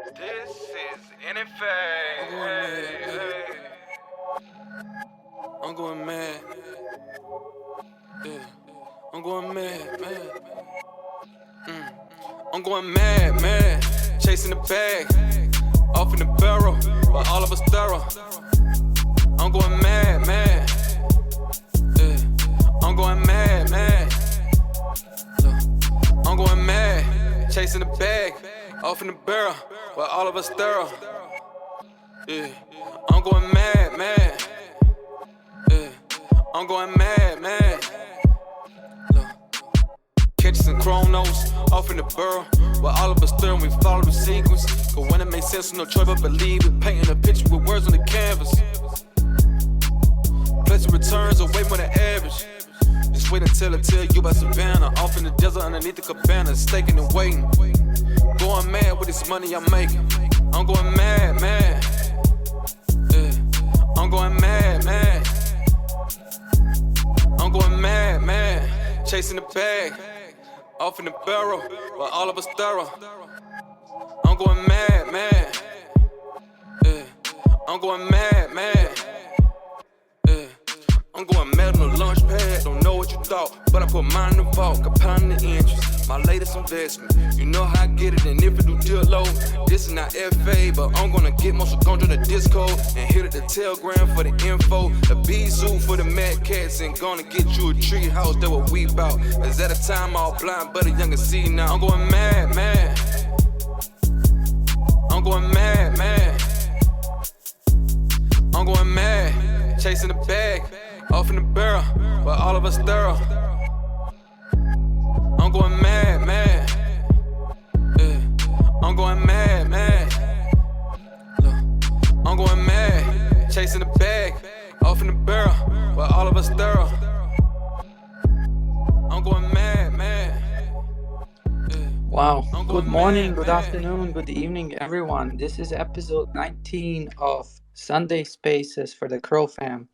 This is anything. Hey. I'm going mad. Yeah, I'm going mad, man. I'm going mad. Chasing the bag, off in the barrel, but all of us thorough. I'm going mad. Yeah, I'm going mad. I'm going mad, chasing the bag, off in the barrel, but all of us thorough. Yeah, I'm going mad. Yeah, I'm going mad. Catches and chronos, off in the burrow, but all of us thorough, we follow the sequence. But when it makes sense, no choice but believe it. Painting a picture with words on the canvas. Pleasure returns are way more than average. Just wait until I tell you about Savannah. Off in the desert underneath the cabana, staking and waiting. Going mad with this money I'm making. I'm going mad. Yeah, I'm going mad. I'm going mad. Chasing the bag, off in the barrel, but all of us thorough. I'm going mad. Yeah, I'm going mad. Yeah, I'm going mad on the launch pad. Don't know what you thought, but I put mine in the vault. Compounding the interest, my latest investment. You know how I get it, and if it do deal low, this is not FA, but I'm gonna get most of control the disco and hit at the telegram for the info. A bee zoo for the mad cats, and gonna get you a tree house. That what we bout. Cause at a time all blind, but a younger see now. I'm going mad. I'm going mad. I'm going mad, chasing the bag, off in the barrel, but all of us thorough. I'm going mad. Yeah, I'm going mad. Look, I'm going mad, chasing the bag, off in the barrel, but all of us thorough. I'm going mad. Yeah. Wow. I'm Good going morning, mad, good man. afternoon, good evening, everyone. This is episode 19 of Sunday Spaces for the CroFam.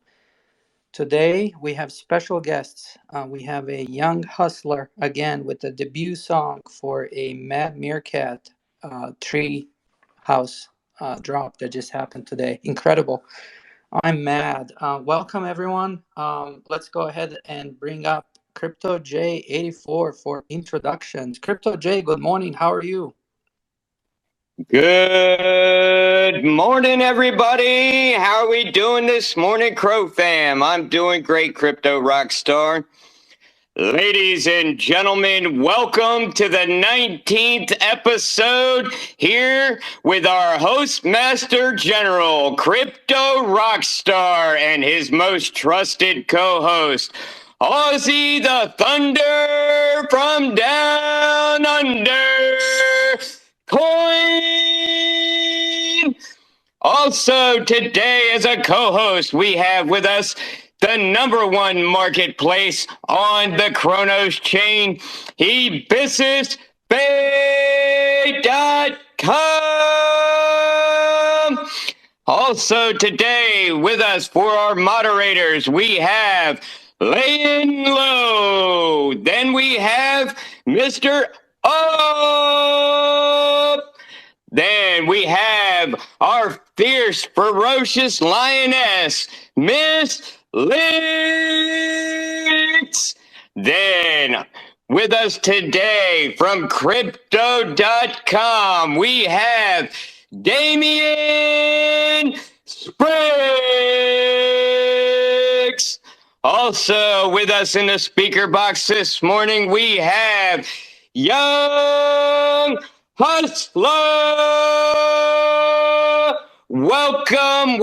Today, we have special guests. We have a young hustler, again, with a debut song for a Mad Meerkat tree house drop that just happened today. Incredible. I'm mad. Welcome, everyone. Let's go ahead and bring up Crypto J84 for introductions. Crypto J, good morning. How are you? Good morning, everybody. How are we doing this morning, CroFam? I'm doing great, Crypto Rockstar. Ladies and gentlemen, welcome to the 19th episode here with our host, Master General, Crypto Rockstar, and his most trusted co-host, Ozzy the Thunder from down under. Coin! Also today as a co-host, we have with us the number one marketplace on the Kronos chain, eBusinessBay.com. Also today with us for our moderators, we have Laying Low. Then we have Mr. Up. Then we have our fierce, ferocious lioness, Miss Lix. Then with us today from Crypto.com, we have Damian Spriggs. Also with us in the speaker box this morning, we have Young Hustler. Welcome.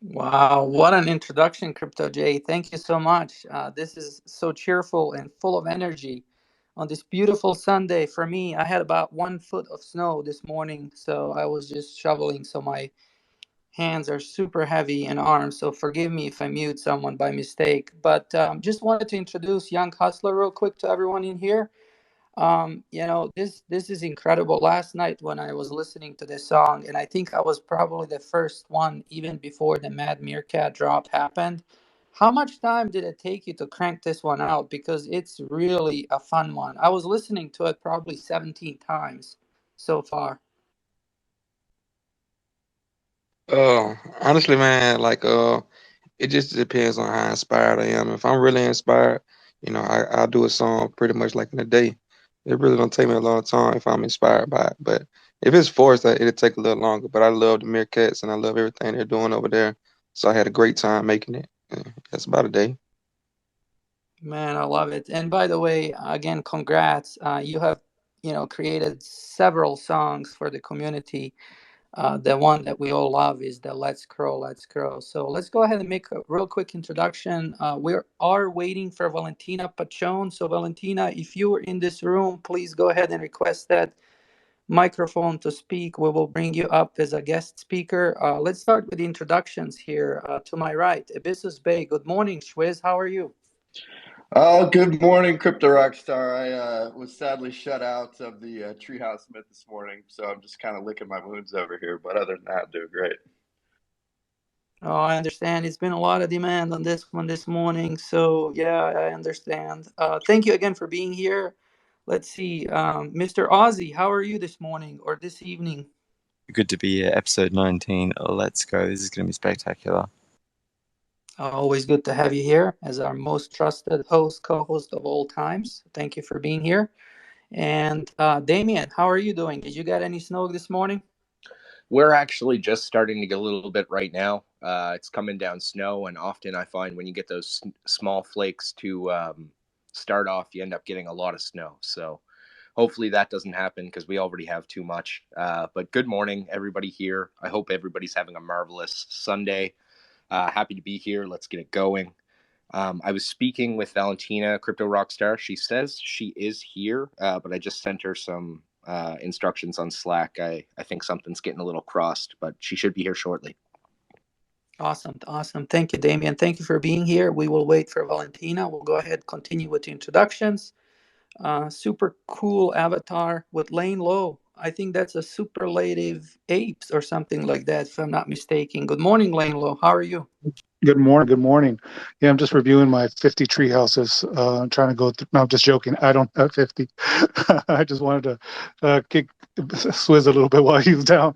Wow, what an introduction, Crypto J. Thank you so much. This is so cheerful and full of energy on this beautiful Sunday. For me, I had about 1 foot of snow this morning, so I was just shoveling, so my hands are super heavy and arms, so forgive me if I mute someone by mistake. But just wanted to introduce Young Hustler real quick to everyone in here. This is incredible. Last night when I was listening to this song, and I think I was probably the first one even before the Mad Meerkat drop happened, How much time did it take you to crank this one out? Because it's really a fun one. I was listening to it probably 17 times so far. Honestly, man, it just depends on how inspired I am. If I'm really inspired, I'll do a song pretty much like in a day. It really don't take me a long time if I'm inspired by it. But if it's forced, it'll take a little longer. But I love the Meerkats and I love everything they're doing over there. So I had a great time making it. That's about a day. Man, I love it. And by the way, again, congrats. You have, created several songs for the community. The one that we all love is the Let's Crow, Let's Crow. So let's go ahead and make a real quick introduction. We are waiting for Valentina Pachon. So, Valentina, if you were in this room, please go ahead and request that microphone to speak. We will bring you up as a guest speaker. Let's start with the introductions here. To my right, Abyssus Bay. Good morning, Shwiz. How are you? Oh, good morning, Crypto Rockstar. I was sadly shut out of the Treehouse Myth this morning, so I'm just kind of licking my wounds over here. But other than that, doing great. Oh, I understand. It's been a lot of demand on this one this morning. So, yeah, I understand. Thank you again for being here. Let's see. Mr. Ozzy, how are you this morning or this evening? Good to be here. Episode 19. Let's go. This is going to be spectacular. Always good to have you here as our most trusted host, co-host of all times. Thank you for being here. And Damien, how are you doing? Did you get any snow this morning? We're actually just starting to get a little bit right now. It's coming down snow, and often I find when you get those small flakes to start off, you end up getting a lot of snow. So hopefully that doesn't happen because we already have too much. But good morning, everybody here. I hope everybody's having a marvelous Sunday. Happy to be here. Let's get it going. I was speaking with Valentina, Crypto Rockstar. She says she is here, but I just sent her some instructions on Slack. I think something's getting a little crossed, but she should be here shortly. Awesome. Thank you, Damien. Thank you for being here. We will wait for Valentina. We'll go ahead and continue with the introductions. Super cool avatar with Lane Low. I think that's a superlative apes or something like that, if I'm not mistaken. Good morning, Lane Low. How are you? Good morning. Good morning. Yeah, I'm just reviewing my 50 tree houses. Trying to go through. No, I'm just joking. I don't have 50. I just wanted to kick Swizz a little bit while he was down.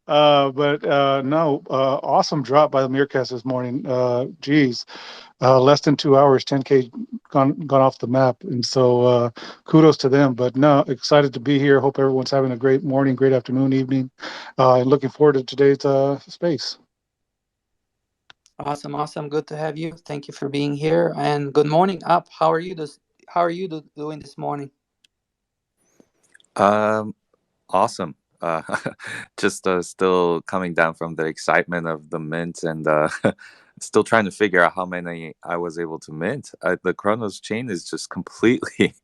But no, awesome drop by the Meerkats this morning. Geez, less than 2 hours, 10K gone off the map. And so kudos to them. But no, excited to be here. Hope everyone's having a great morning, great afternoon, evening. And looking forward to today's space. Awesome. Good to have you. Thank you for being here. And good morning, Up. How are you doing this morning? Awesome. Just still coming down from the excitement of the mint and still trying to figure out how many I was able to mint. The Chronos chain is just completely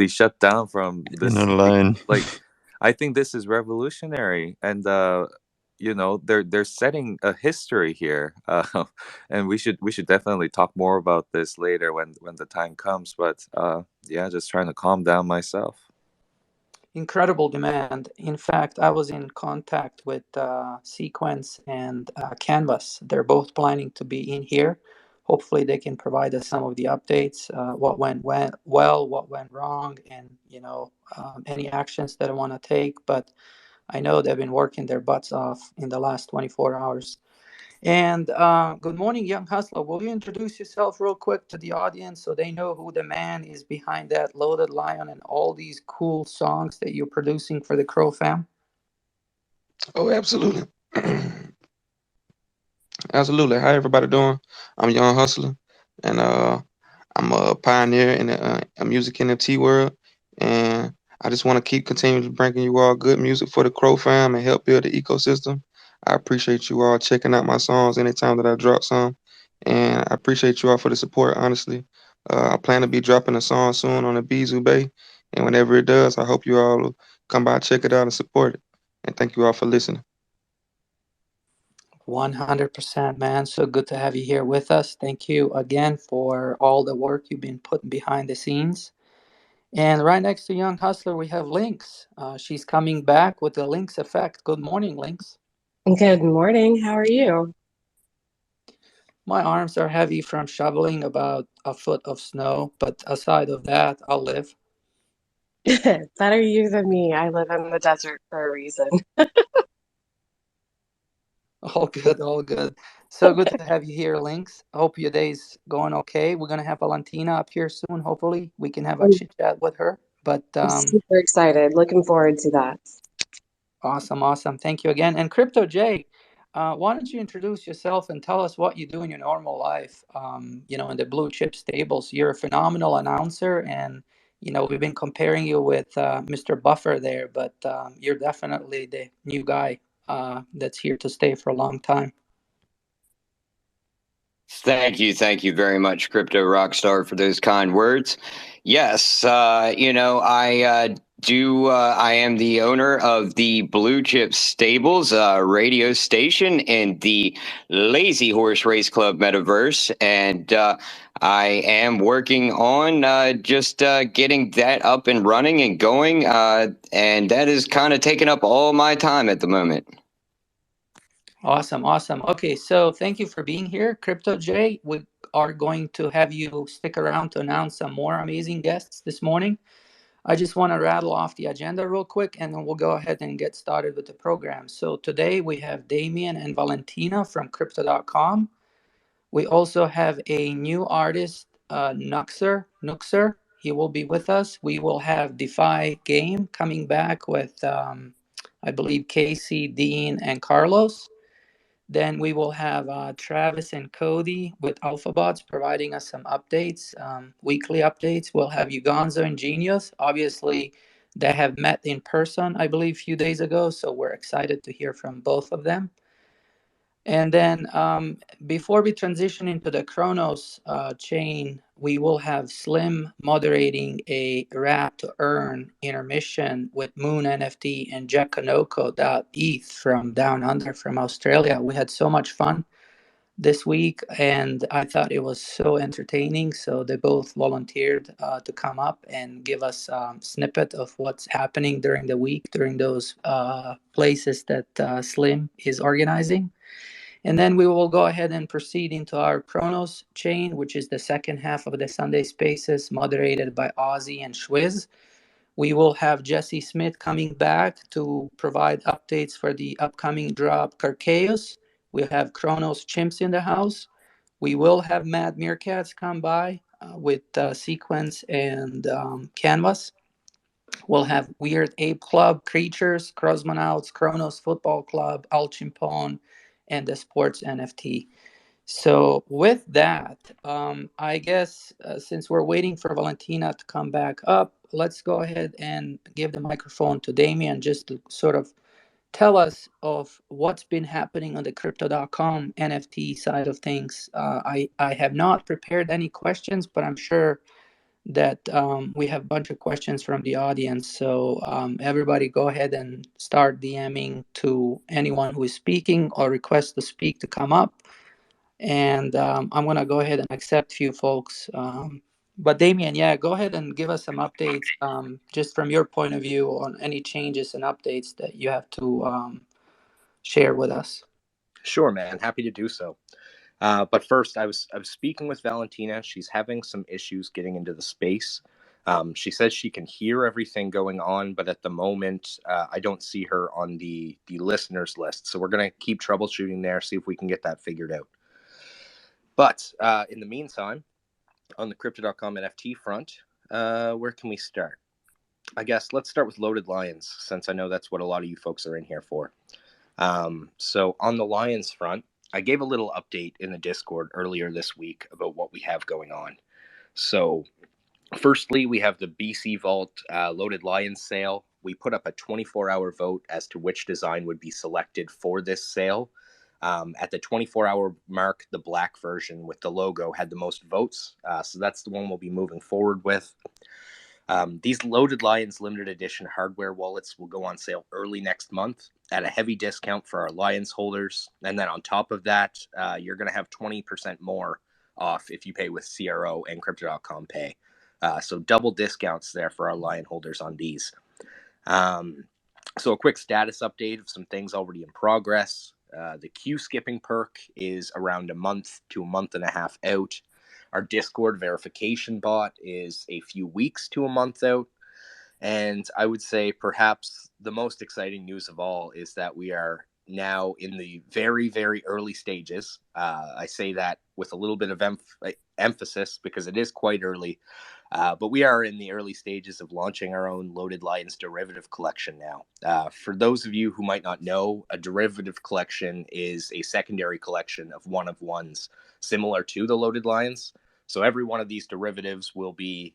shut down from this. You're not alone. Like, I think this is revolutionary, and they're setting a history here, and we should definitely talk more about this later when the time comes. But yeah, just trying to calm down myself. Incredible demand. In fact, I was in contact with Sequence and Canvas. They're both planning to be in here. Hopefully, they can provide us some of the updates, what went well, what went wrong, and any actions that I want to take. But I know they've been working their butts off in the last 24 hours. And good morning, Young Hustler. Will you introduce yourself real quick to the audience so they know who the man is behind that Loaded Lion and all these cool songs that you're producing for the CroFam? Oh, absolutely. Absolutely. How everybody doing? I'm Young Hustler, and I'm a pioneer in the music NFT world, and I just want to keep continuing bringing you all good music for the Crow Fam and help build the ecosystem. I appreciate you all checking out my songs anytime that I drop some, and I appreciate you all for the support. Honestly, I plan to be dropping a song soon on the Bizu Bay, and whenever it does, I hope you all will come by, check it out, and support it. And thank you all for listening. 100%, man. So good to have you here with us. Thank you again for all the work you've been putting behind the scenes. And right next to Young Hustler, we have Lynx. She's coming back with the Lynx effect. Good morning, Lynx. Good morning. How are you? My arms are heavy from shoveling about a foot of snow, but aside of that, I'll live. Better you than me. I live in the desert for a reason. All good, all good. So good to have you here, Lynx. I hope your day's going okay. We're gonna have Valentina up here soon. Hopefully, we can have a I'm chit chat with her. But super excited. Looking forward to that. awesome, awesome. Thank you again. And Crypto J, why don't you introduce yourself and tell us what you do in your normal life? In the blue chip stables, you're a phenomenal announcer, and we've been comparing you with Mr. Buffer there, but you're definitely the new guy that's here to stay for a long time. Thank you very much, Crypto Rockstar, for those kind words. Yes, I am the owner of the Blue Chip Stables radio station in the Lazy Horse Race Club metaverse, and I am working on just getting that up and running and going, and that is kind of taking up all my time at the moment. Awesome, awesome. Okay, so thank you for being here, Crypto J. We are going to have you stick around to announce some more amazing guests this morning. I just want to rattle off the agenda real quick, and then we'll go ahead and get started with the program. So today we have Damien and Valentina from Crypto.com. We also have a new artist, Nuxer. He will be with us. We will have DeFi Game coming back with, I believe, Casey, Dean, and Carlos. Then we will have Travis and Cody with AlphaBots providing us some updates, weekly updates. We'll have Ugonzo and Genius. Obviously, they have met in person, I believe, a few days ago. So we're excited to hear from both of them. And then before we transition into the Chronos chain, we will have Slim moderating a rap to earn intermission with Moon NFT and Jack Kanoko.eth from down under from Australia. We had so much fun this week, and I thought it was so entertaining. So they both volunteered to come up and give us a snippet of what's happening during the week, during those places that Slim is organizing. And then we will go ahead and proceed into our Chronos chain, which is the second half of the Sunday Spaces, moderated by Ozzy and Schwiz. We will have Jesse Smith coming back to provide updates for the upcoming drop Carchaos. We'll have Chronos Chimps in the house. We will have Mad Meerkats come by with Sequence and Canvas. We'll have Weird Ape Club, Creatures, Cosmonauts, Chronos Football Club, Al Chimpon, and the Sports NFT. So with that, I guess since we're waiting for Valentina to come back up, let's go ahead and give the microphone to Damien just to sort of tell us of what's been happening on the Crypto.com NFT side of things. I have not prepared any questions, but I'm sure that we have a bunch of questions from the audience. So everybody go ahead and start DMing to anyone who is speaking or request to speak to come up. And I'm going to go ahead and accept few folks. But Damien, yeah, go ahead and give us some updates just from your point of view on any changes and updates that you have to share with us. Sure, man. Happy to do so. But first, I was speaking with Valentina. She's having some issues getting into the space. She says she can hear everything going on, but at the moment, I don't see her on the listeners list. So we're going to keep troubleshooting there, see if we can get that figured out. But in the meantime, on the Crypto.com NFT front, where can we start? I guess let's start with Loaded Lions, since I know that's what a lot of you folks are in here for. So on the Lions front, I gave a little update in the Discord earlier this week about what we have going on. So firstly, we have the BC Vault Loaded Lions sale. We put up a 24-hour vote as to which design would be selected for this sale. At the 24-hour mark, the black version with the logo had the most votes. So that's the one we'll be moving forward with. These Loaded Lions limited edition hardware wallets will go on sale early next month at a heavy discount for our Lions holders. And then on top of that, you're going to have 20% more off if you pay with CRO and Crypto.com Pay. So double discounts there for our Lion holders on these. So a quick status update of some things already in progress. The queue skipping perk is around a month to a month and a half out. Our Discord verification bot is a few weeks to a month out. And I would say perhaps the most exciting news of all is that we are now in the very, very early stages. I say that with a little bit of emphasis because it is quite early. But we are in the early stages of launching our own Loaded Lions derivative collection now. For those of you who might not know, a derivative collection is a secondary collection of one-of-ones similar to the Loaded Lions. So every one of these derivatives will be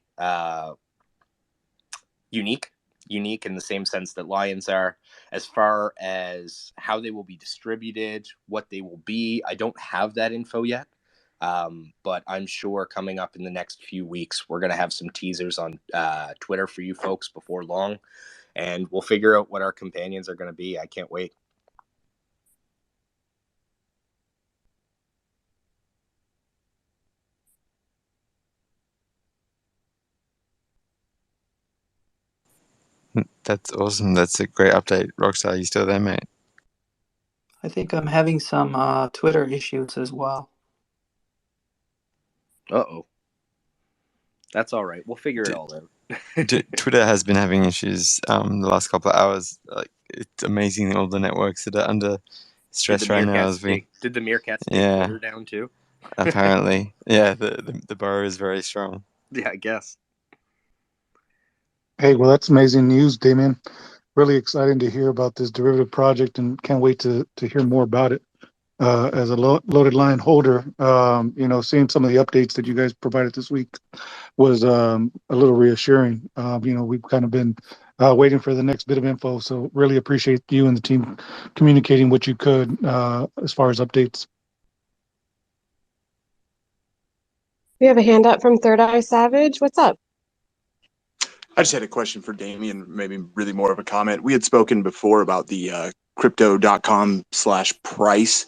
unique in the same sense that Lions are. As far as how they will be distributed, what they will be, I don't have that info yet. But I'm sure coming up in the next few weeks, we're going to have some teasers on Twitter for you folks before long, and we'll figure out what our companions are going to be. I can't wait. That's awesome. That's a great update. Rockstar, you still there, mate? I think I'm having some Twitter issues as well. Uh-oh. That's all right. We'll figure it all out. Twitter has been having issues the last couple of hours. Like, it's amazing all the networks that are under stress right now. Did the meerkats take Twitter down too? Apparently. Yeah, the borough is very strong. Yeah, I guess. Hey, well, that's amazing news, Damien. Really exciting to hear about this derivative project, and can't wait to hear more about it. As a Loaded Lion holder, seeing some of the updates that you guys provided this week was a little reassuring. We've kind of been waiting for the next bit of info, so really appreciate you and the team communicating what you could as far as updates. We have a hand up from Third Eye Savage. What's up? I just had a question for Damien, maybe really more of a comment. We had spoken before about the crypto.com/price.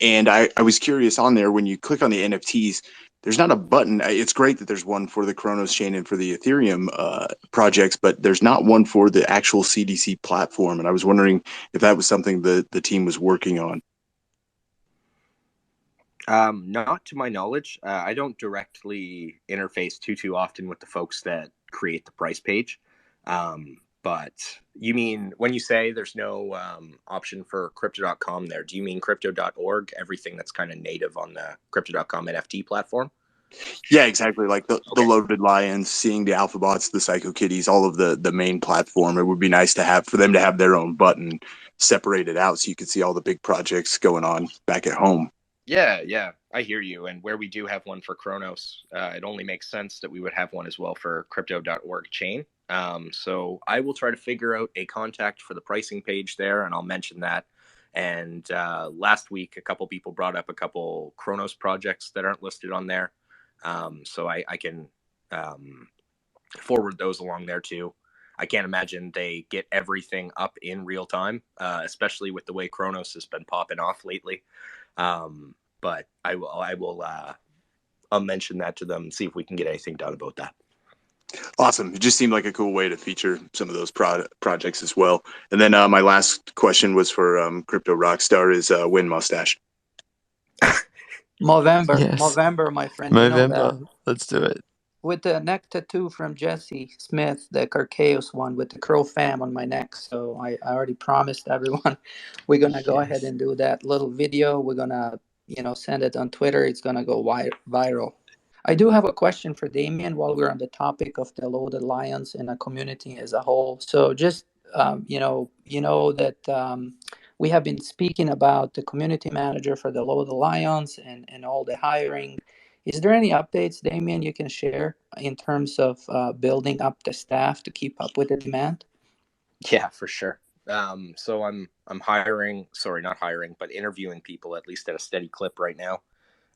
And I was curious on there, when you click on the NFTs, there's not a button. It's great that there's one for the Kronos chain and for the Ethereum projects, but there's not one for the actual CDC platform. And I was wondering if that was something that the team was working on. Not to my knowledge. I don't directly interface too often with the folks that create the price page. But you mean, when you say there's no option for crypto.com there, do you mean crypto.org, everything that's kind of native on the crypto.com NFT platform? Yeah, exactly. Like the Loaded Lions, seeing the Alphabots, the Psycho Kitties, all of the main platform. It would be nice for them to have their own button separated out so you could see all the big projects going on back at home. Yeah, I hear you. And where we do have one for Kronos, it only makes sense that we would have one as well for crypto.org chain. So I will try to figure out a contact for the pricing page there, and I'll mention that. And last week, a couple people brought up a couple Kronos projects that aren't listed on there. So I can forward those along there too. I can't imagine they get everything up in real time, especially with the way Kronos has been popping off lately. But I'll mention that to them and see if we can get anything done about that. Awesome. It just seemed like a cool way to feature some of those projects as well. And then my last question was for Crypto Rockstar is Win Mustache. Movember, Yes. Movember, my friend. Movember. You know that. Let's do it. With the neck tattoo from Jesse Smith, the Carchaos one with the CroFam on my neck. So I already promised everyone we're going to go ahead and do that little video. We're going to, send it on Twitter. It's going to go viral. I do have a question for Damien while we're on the topic of the Loaded Lions and the community as a whole. So just, that we have been speaking about the community manager for the Loaded Lions and all the hiring. Is there any updates, Damien, you can share in terms of building up the staff to keep up with the demand? Yeah, for sure. So I'm not hiring, but interviewing people at least at a steady clip right now.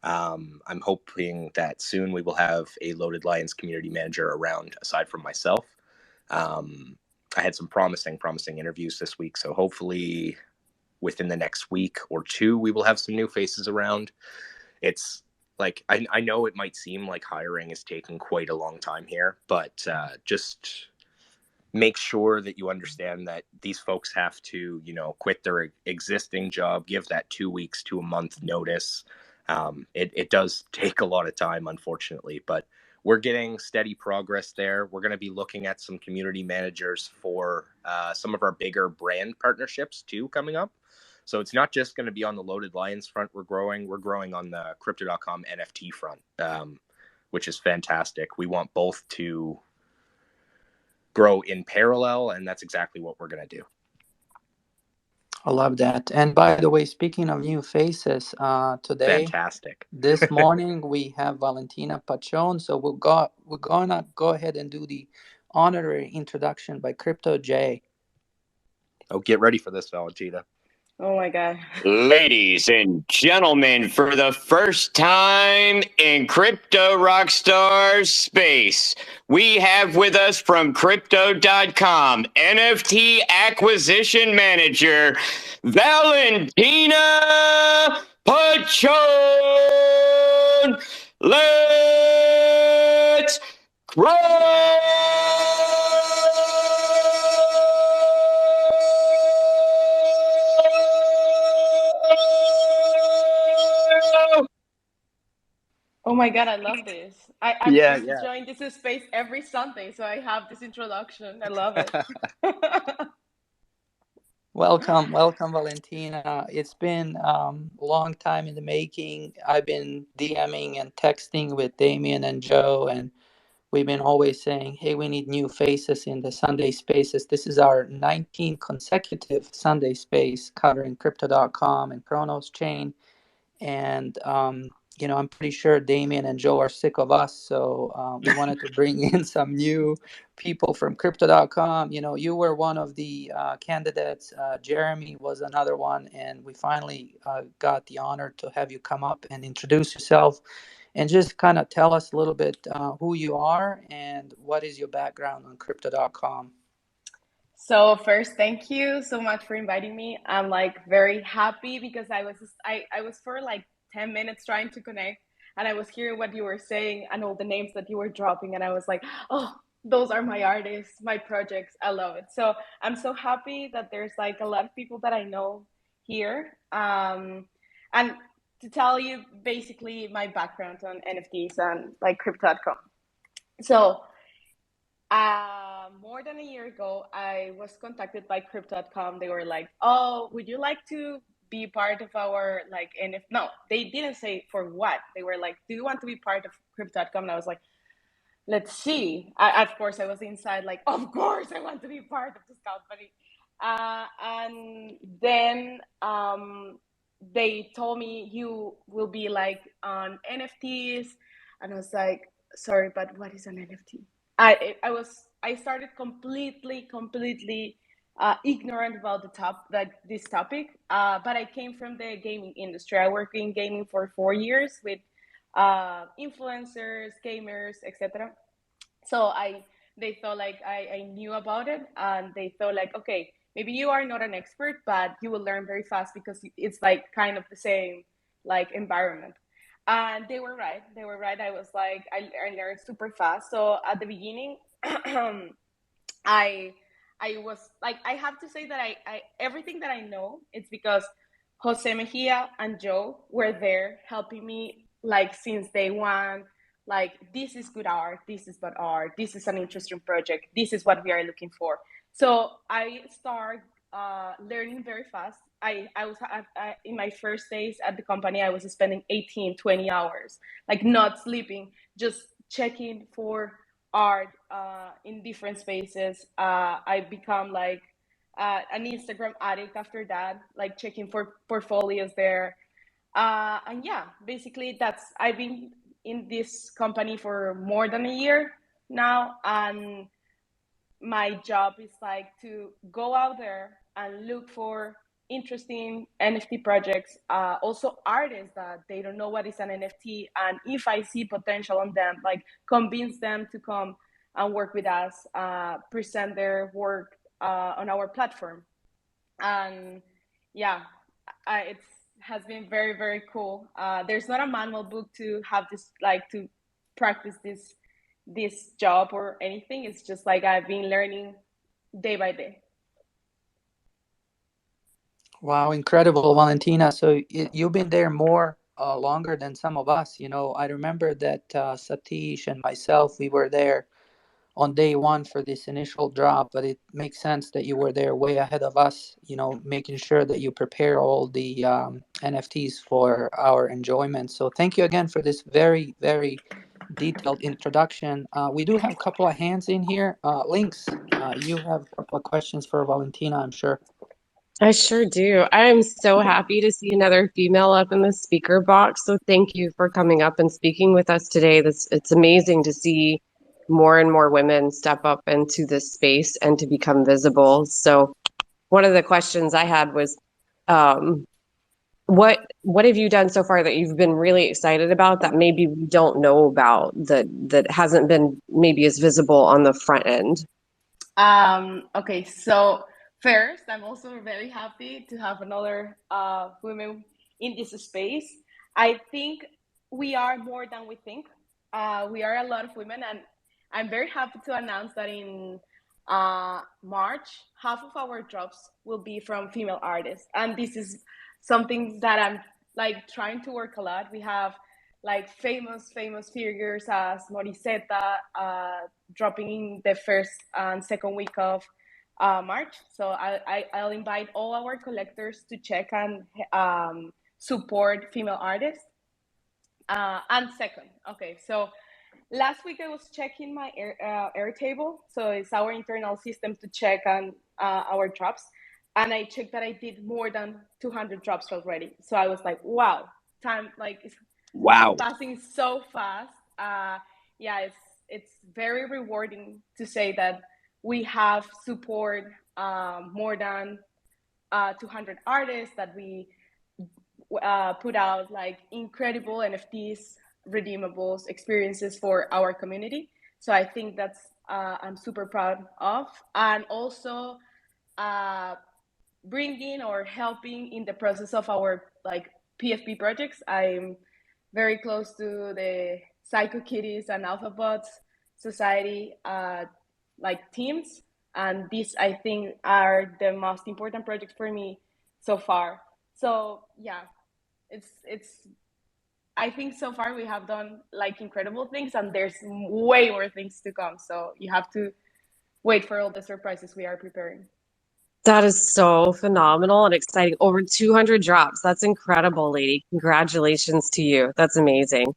I'm hoping that soon we will have a Loaded Lions community manager around aside from myself. I had some promising interviews this week, so hopefully within the next week or two, we will have some new faces around. It's like, I know it might seem like hiring is taking quite a long time here, but just make sure that you understand that these folks have to, quit their existing job, give that 2 weeks to a month notice. It does take a lot of time, unfortunately, but we're getting steady progress there. We're going to be looking at some community managers for some of our bigger brand partnerships too coming up. So it's not just going to be on the Loaded Lions front. We're growing on the Crypto.com NFT front, which is fantastic. We want both to grow in parallel, and that's exactly what we're going to do. I love that. And by the way, speaking of new faces, today, fantastic. This morning we have Valentina Pachon, so we're gonna go ahead and do the honorary introduction by Crypto J. Oh, get ready for this, Valentina. Oh my God. Ladies and gentlemen, for the first time in Crypto Rockstar space, we have with us from Crypto.com NFT acquisition manager, Valentina Pachon. Let's grow! Oh my God, I love this. I join this space every Sunday, so I have this introduction. I love it. Welcome, Valentina. It's been a long time in the making. I've been DMing and texting with Damien and Joe, and we've been always saying, hey, we need new faces in the Sunday spaces. This is our 19th consecutive Sunday space covering Crypto.com and Chronos Chain. And, I'm pretty sure Damien and Joe are sick of us. So we wanted to bring in some new people from Crypto.com. You were one of the candidates. Jeremy was another one. And we finally got the honor to have you come up and introduce yourself and just kind of tell us a little bit who you are and what is your background on Crypto.com. So first, thank you so much for inviting me. I'm very happy because I was for 10 minutes trying to connect, and I was hearing what you were saying and all the names that you were dropping, and I was like, oh, those are my artists, my projects. I love it. So I'm so happy that there's a lot of people that I know here. And to tell you basically my background on NFTs and Crypto.com. So more than a year ago, I was contacted by Crypto.com. They were like, oh, would you like to be part of our NFT? No, they didn't say for what. They were like, do you want to be part of Crypto.com? And I was like, let's see. Of course, I was inside of course I want to be part of this company. And then they told me you will be on NFTs. And I was like, sorry, but what is an NFT? I started completely ignorant about this topic. But I came from the gaming industry. I worked in gaming for 4 years with influencers, gamers, etc. So they thought I knew about it, and they thought okay, maybe you are not an expert, but you will learn very fast because it's kind of the same environment. And they were right. I was I learned super fast. So at the beginning, I was I have to say that I everything that I know, it's because Jose Mejia and Joe were there helping me since day one. This is good art, this is bad art, this is an interesting project, this is what we are looking for. So I start learning very fast. I was in my first days at the company, I was spending 18-20 hours not sleeping, just checking for art in different spaces. I become an Instagram addict after that, checking for portfolios there. And yeah, basically I've been in this company for more than a year now, and my job is to go out there and look for interesting NFT projects, also artists that they don't know what is an NFT, and if I see potential on them, convince them to come and work with us, present their work on our platform. And yeah, it has been very, very cool. There's not a manual book to have this to practice this job or anything. It's just I've been learning day by day. Wow, incredible, Valentina. So you've been there more longer than some of us. You know, I remember that Satish and myself, we were there on day one for this initial drop, but it makes sense that you were there way ahead of us, you know, making sure that you prepare all the NFTs for our enjoyment. So thank you again for this very, very detailed introduction. We do have a couple of hands in here. Links, you have a couple of questions for Valentina, I'm sure. I sure do. I am so happy to see another female up in the speaker box. So thank you for coming up and speaking with us today. It's amazing to see more and more women step up into this space and to become visible. So one of the questions I had was, um, what have you done so far that you've been really excited about that maybe we don't know about that hasn't been maybe as visible on the front end? Okay, so first, I'm also very happy to have another woman in this space. I think we are more than we think. We are a lot of women, and I'm very happy to announce that in March, half of our drops will be from female artists, and this is something that I'm like trying to work a lot. We have like famous figures as Moriseta dropping in the first and second week of March. So I'll invite all our collectors to check and support female artists. And second, okay, so last week I was checking my Airtable. So it's our internal system to check on our drops. And I checked that I did more than 200 drops already. So I was like, wow, time like Wow. passing so fast. Yeah, it's very rewarding to say that we have support more than 200 artists, that we put out like incredible NFTs, redeemables, experiences for our community. So I think that's I'm super proud of, and also bringing or helping in the process of our like PFP projects. I'm very close to the Psycho Kitties and Alphabots Society like teams, and these I think are the most important projects for me so far. So yeah, it's I think so far we have done like incredible things, and there's way more things to come. So you have to wait for all the surprises we are preparing. That is so phenomenal and exciting. Over 200 drops. That's incredible, lady. Congratulations to you. That's amazing.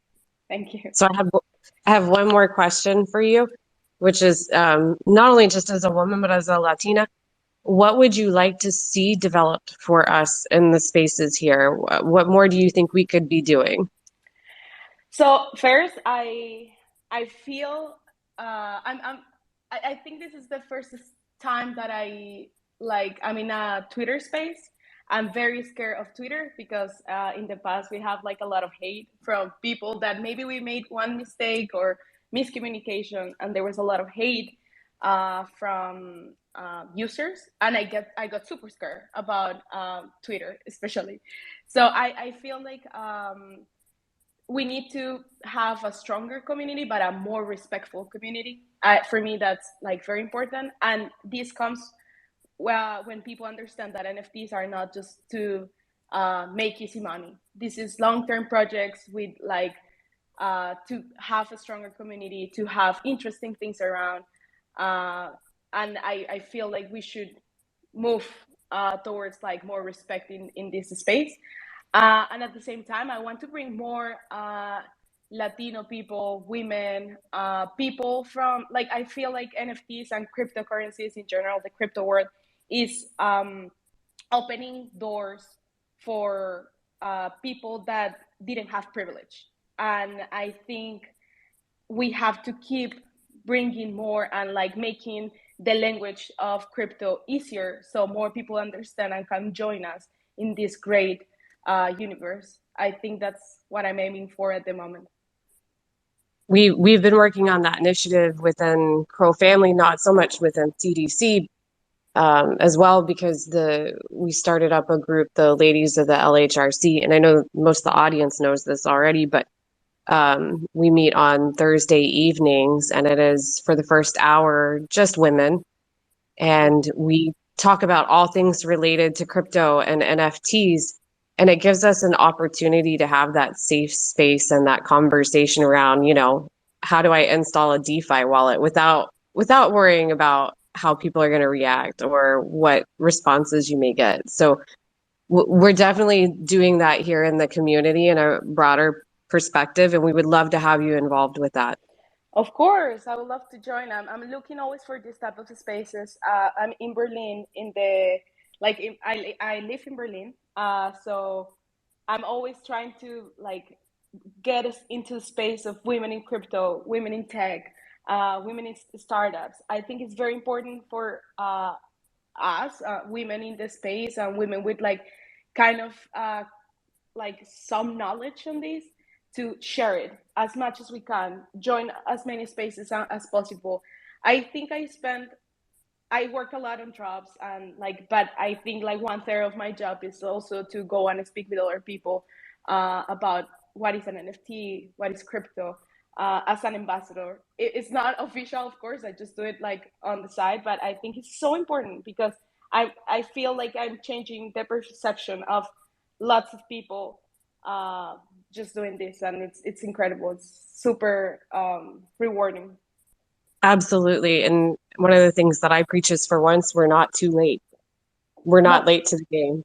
Thank you. So I have one more question for you, which is not only just as a woman, but as a Latina, what would you like to see developed for us in the spaces here? What more do you think we could be doing? So first, I feel I think this is the first time that I'm in a Twitter space. I'm very scared of Twitter because in the past we have like a lot of hate from people that maybe we made one mistake or miscommunication, and there was a lot of hate from users, and I got super scared about Twitter especially. So I feel like we need to have a stronger community, but a more respectful community. For me, that's like very important, and this comes when people understand that NFTs are not just to make easy money. This is long-term projects with like to have a stronger community, to have interesting things around, and I feel like we should move towards like more respect in this space. And at the same time, I want to bring more Latino people, women, people from like, I feel like NFTs and cryptocurrencies in general, the crypto world is opening doors for people that didn't have privilege. And I think we have to keep bringing more and like making the language of crypto easier so more people understand and can join us in this great universe. I think that's what I'm aiming for at the moment. We've been working on that initiative within CroFamily, not so much within CDC as well, because we started up a group, the ladies of the LHRC, and I know most of the audience knows this already, but we meet on Thursday evenings, and it is for the first hour just women. and we talk about all things related to crypto and NFTs. And it gives us an opportunity to have that safe space and that conversation around, how do I install a DeFi wallet without worrying about how people are going to react or what responses you may get. So we're definitely doing that here in the community in a broader perspective, and we would love to have you involved with that. Of course, I would love to join. I'm looking always for this type of spaces. I'm in Berlin I live in Berlin. So I'm always trying to get us into the space of women in crypto, women in tech, women in startups. I think it's very important for us, women in the space and women with kind of some knowledge on this, to share it as much as we can, join as many spaces as possible. I think I work a lot on jobs, and but I think 1/3 of my job is also to go and speak with other people about what is an NFT, what is crypto, as an ambassador. It's not official, of course. I just do it on the side, but I think it's so important because I feel like I'm changing the perception of lots of people just doing this, and it's incredible. It's super rewarding. Absolutely. And one of the things that I preach is, for once, we're not too late. We're not late to the game.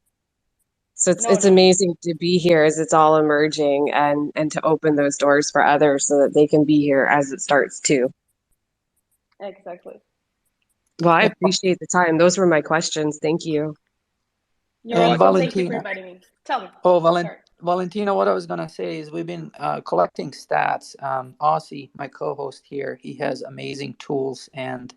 So it's amazing to be here as it's all emerging, and to open those doors for others so that they can be here as it starts too. Exactly. Well, I appreciate the time. Those were my questions. Thank you. You're welcome. Thank you for inviting me. Tell me. Valentina, what I was going to say is we've been collecting stats. Aussie, my co-host here, he has amazing tools, and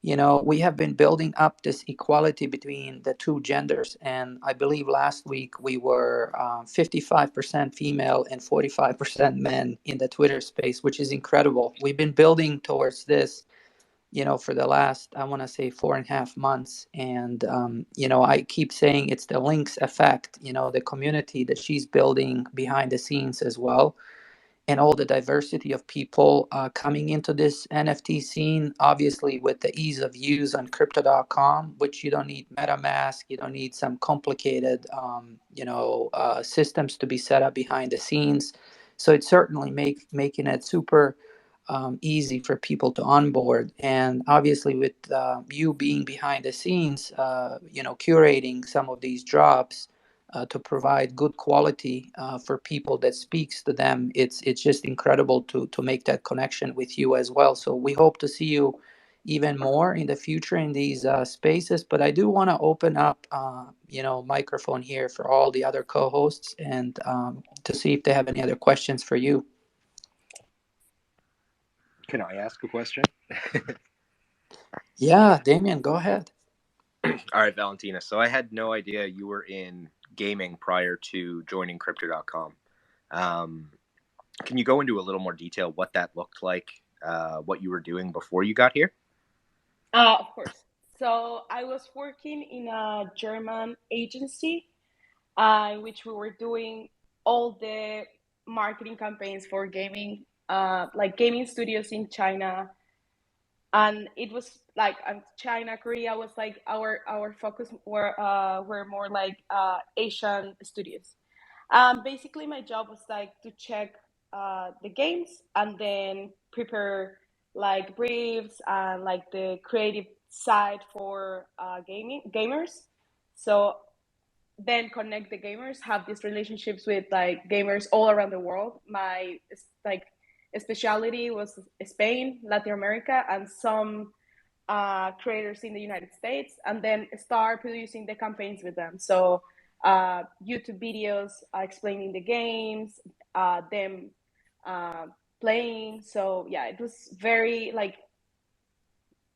we have been building up this equality between the two genders. And I believe last week we were 55% female and 45% men in the Twitter space, which is incredible. We've been building towards this for the last, I want to say, 4.5 months. And, I keep saying it's the links effect, the community that she's building behind the scenes as well. And all the diversity of people coming into this NFT scene, obviously with the ease of use on crypto.com, which you don't need MetaMask, you don't need some complicated, systems to be set up behind the scenes. So it's certainly making it super easy for people to onboard. And obviously with you being behind the scenes, curating some of these drops to provide good quality for people that speaks to them, it's just incredible to make that connection with you as well. So we hope to see you even more in the future in these spaces. But I do want to open up, microphone here for all the other co-hosts, and to see if they have any other questions for you. Can I ask a question? Yeah, Damien, go ahead. All right, Valentina. So I had no idea you were in gaming prior to joining Crypto.com. Can you go into a little more detail what that looked like, what you were doing before you got here? Of course. So I was working in a German agency in which we were doing all the marketing campaigns for gaming, gaming studios in China. And it was China, Korea was our focus were more Asian studios. Basically, my job was to check the games and then prepare briefs and the creative side for gamers. So then connect the gamers, have these relationships with gamers all around the world. My specialty was Spain, Latin America, and some creators in the United States, and then start producing the campaigns with them. So YouTube videos explaining the games, them playing. So yeah, it was very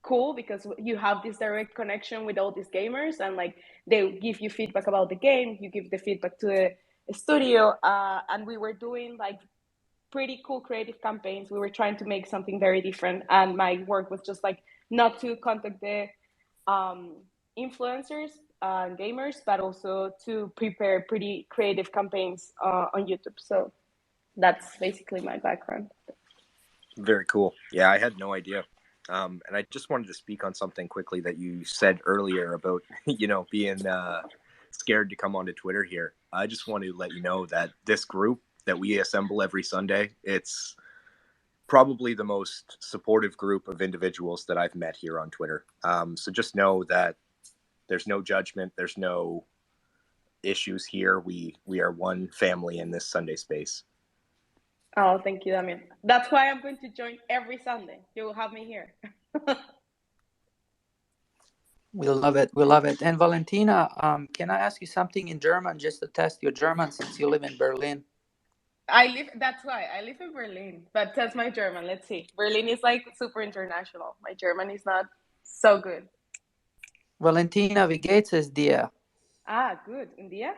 cool because you have this direct connection with all these gamers, and they give you feedback about the game, you give the feedback to the studio, and we were doing pretty cool creative campaigns. We were trying to make something very different, and my work was just not to contact the influencers and gamers, but also to prepare pretty creative campaigns on YouTube. So that's basically my background. Very cool. Yeah, I had no idea. And I just wanted to speak on something quickly that you said earlier about, being scared to come onto Twitter here. I just want to let you know that this group that we assemble every Sunday, it's probably the most supportive group of individuals that I've met here on Twitter. So just know that there's no judgment. There's no issues here. We are one family in this Sunday space. Oh, thank you, Damien. That's why I'm going to join every Sunday. You will have me here. We love it. We love it. And Valentina, can I ask you something in German just to test your German since you live in Berlin? That's why I live in Berlin, but test my German. Let's see. Berlin is like super international. My German is not so good. Valentina, wie geht es dir? Good. In dir?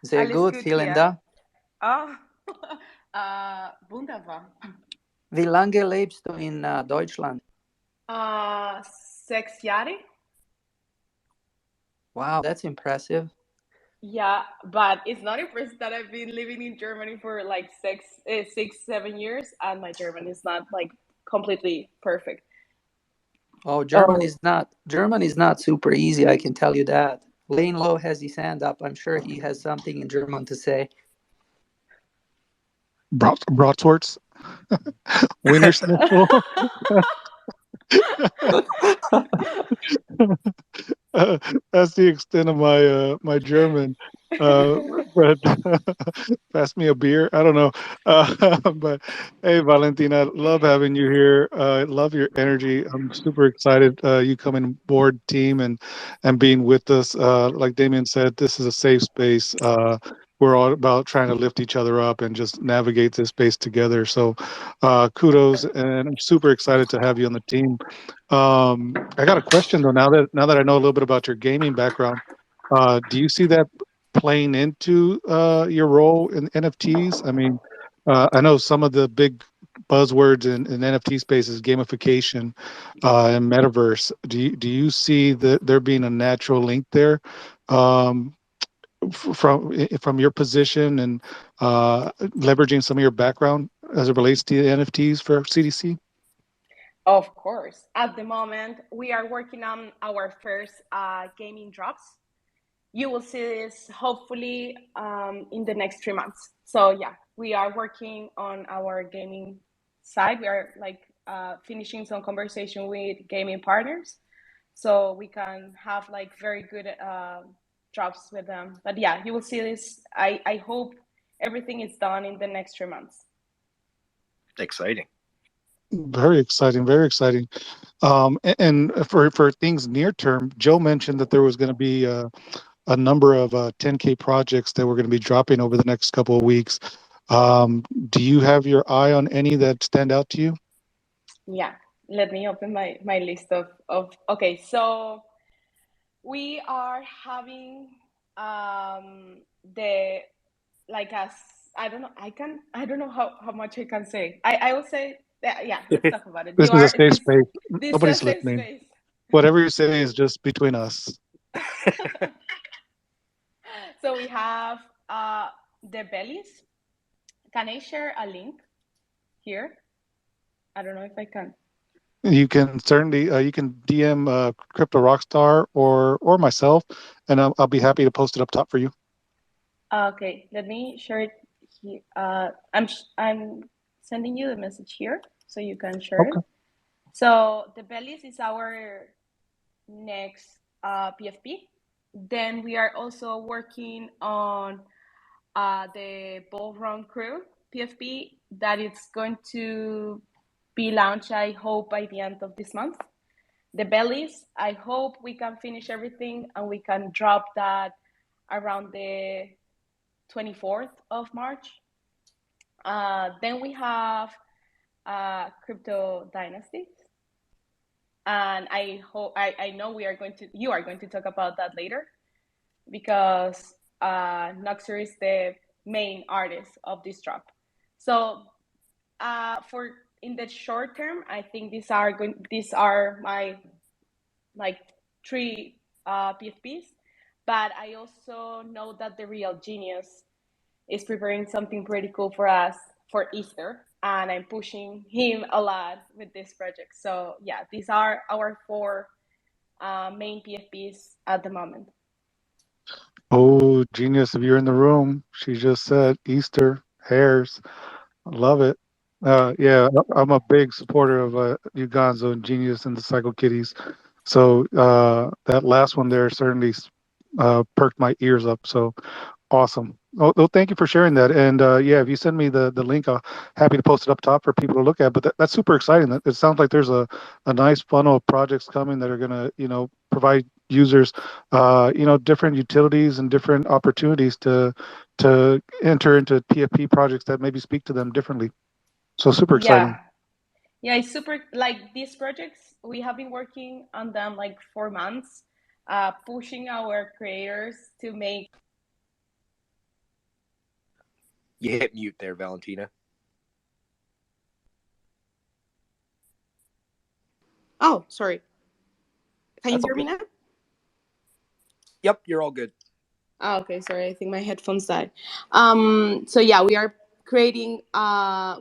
Sehr Alles gut, gut vielen hier. Dank. Wunderbar. Wie lange lebst du in Deutschland? 6 Jahre. Wow, that's impressive. Yeah, but it's not impressive that I've been living in Germany for like 7 years, and my German is not like completely perfect. Oh, German is not super easy, I can tell you that. Lane Lowe has his hand up. I'm sure he has something in German to say. Bratwurst, Wienerschnitzel. That's the extent of my German. But pass me a beer. I don't know. But hey, Valentina, love having you here. Love your energy. I'm super excited you coming aboard team and being with us. Like Damien said, this is a safe space. We're all about trying to lift each other up and just navigate this space together. So kudos, and I'm super excited to have you on the team. I got a question though. Now that I know a little bit about your gaming background, do you see that playing into your role in NFTs? I mean, I know some of the big buzzwords in NFT space is gamification and metaverse. Do you see that there being a natural link there from your position and leveraging some of your background as it relates to NFTs for CDC? Of course. At the moment, we are working on our first gaming drops. You will see this hopefully in the next 3 months. So yeah, we are working on our gaming side. We are like finishing some conversation with gaming partners, so we can have like very good drops with them. But yeah, you will see this. I hope everything is done in the next 3 months. Exciting. Very exciting, very exciting. And for things near term, Joe mentioned that there was going to be a number of 10K projects that were going to be dropping over the next couple of weeks. Do you have your eye on any that stand out to you? Yeah, let me open my list of okay. So we are having the like as I don't know how much I can say. I will say that, yeah, let's talk about it. This is a safe space. This is a Nobody's safe listening. space. Whatever you say is just between us. So we have the bellies. Can I share a link here? I don't know if I can. You can certainly you can DM Crypto Rockstar or myself, and I'll be happy to post it up top for you. Okay, let me share it here. I'm sending you the message here so you can share it. So the bellies is our next PFP. Then we are also working on the Ballroom Crew PFP that it's going to be launched, I hope, by the end of this month. The bellies, I hope we can finish everything and we can drop that around the 24th of March. Then we have Crypto Dynasty. And I know you are going to talk about that later, because Noxer is the main artist of this drop. So for in the short term, I think these are my like 3 PFPs. But I also know that the Real Genius is preparing something pretty cool for us for Easter. and I'm pushing him a lot with this project. So yeah, these are our four main PFPs at the moment. Oh, genius! If you're in the room, she just said Easter hairs. I love it. Yeah, I'm a big supporter of Uganzo and Genius and the Psycho Kitties. So that last one there certainly perked my ears up. So awesome. Thank you for sharing that. And yeah, if you send me the link, I'll happy to post it up top for people to look at. But that's super exciting. It sounds like there's a nice funnel of projects coming that are going to, provide users, different utilities and different opportunities to enter into PFP projects that maybe speak to them differently. So super exciting. Yeah, it's super, like these projects, we have been working on them like 4 months, pushing our creators to make. You hit mute there, Valentina. Oh, sorry. Can you That's hear me okay. now? Yep, you're all good. Oh, okay, sorry. I think my headphones died. So yeah, we are creating.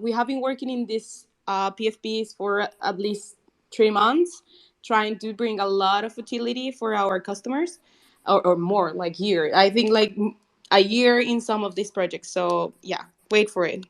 We have been working in these PFPs for at least 3 months, trying to bring a lot of utility for our customers, or more, like year. I think like a year in some of these projects. So yeah, wait for it.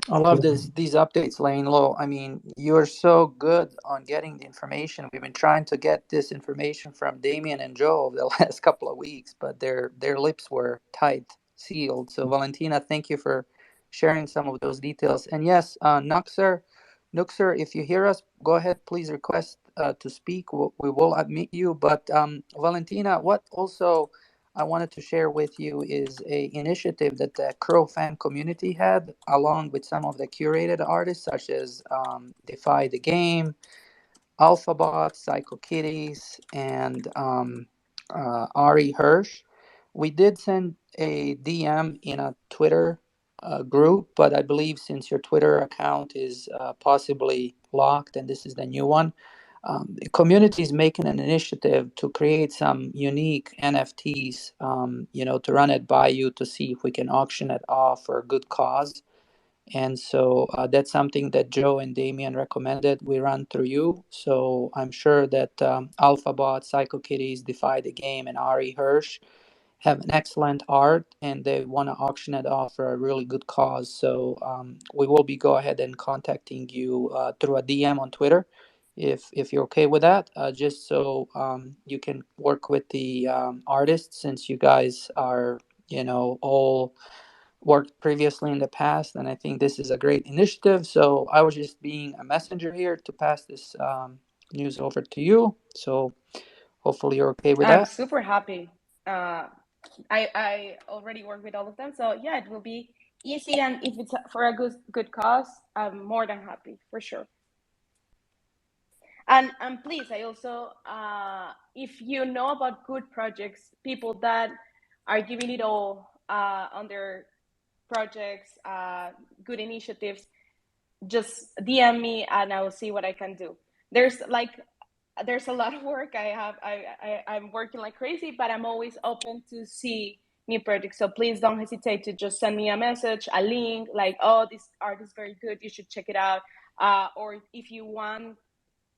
I love these updates, Lane Low. I mean, you're so good on getting the information. We've been trying to get this information from Damien and Joe over the last couple of weeks, but their lips were tight, sealed. So Valentina, thank you for sharing some of those details. And yes, Nuxer, if you hear us, go ahead, please request to speak. We will admit you. But Valentina, what also I wanted to share with you is a initiative that the CroFam community had, along with some of the curated artists such as Defy the Game, Alphabot, Psycho Kitties, and Ari Hirsch. We did send a DM in a Twitter group, but I believe since your Twitter account is possibly locked and this is the new one, the community is making an initiative to create some unique NFTs, to run it by you to see if we can auction it off for a good cause. And so that's something that Joe and Damien recommended we run through you. So I'm sure that Alphabot, Psycho Kitties, Defy the Game, and Ari Hirsch have an excellent art and they want to auction it off for a really good cause. So we will be go ahead and contacting you through a DM on Twitter if you're okay with that, just so you can work with the artists since you guys are, all worked previously in the past. And I think this is a great initiative. So I was just being a messenger here to pass this news over to you. So hopefully you're okay with I'm that. super happy. Uh, I already work with all of them, so yeah, it will be easy. And if it's for a good cause, I'm more than happy for sure. And please, I also, if you know about good projects, people that are giving it all on their projects, good initiatives, just DM me and I will see what I can do. There's a lot of work I have. I'm working like crazy, but I'm always open to see new projects. So please don't hesitate to just send me a message, a link, like, oh, this art is very good, you should check it out. Or if you want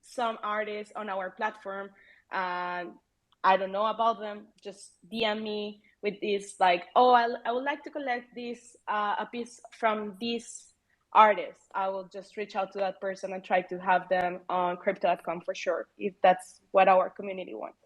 some artists on our platform and I don't know about them, just DM me with this, like, oh, I would like to collect this a piece from this artist. I will just reach out to that person and try to have them on crypto.com for sure, if that's what our community wants.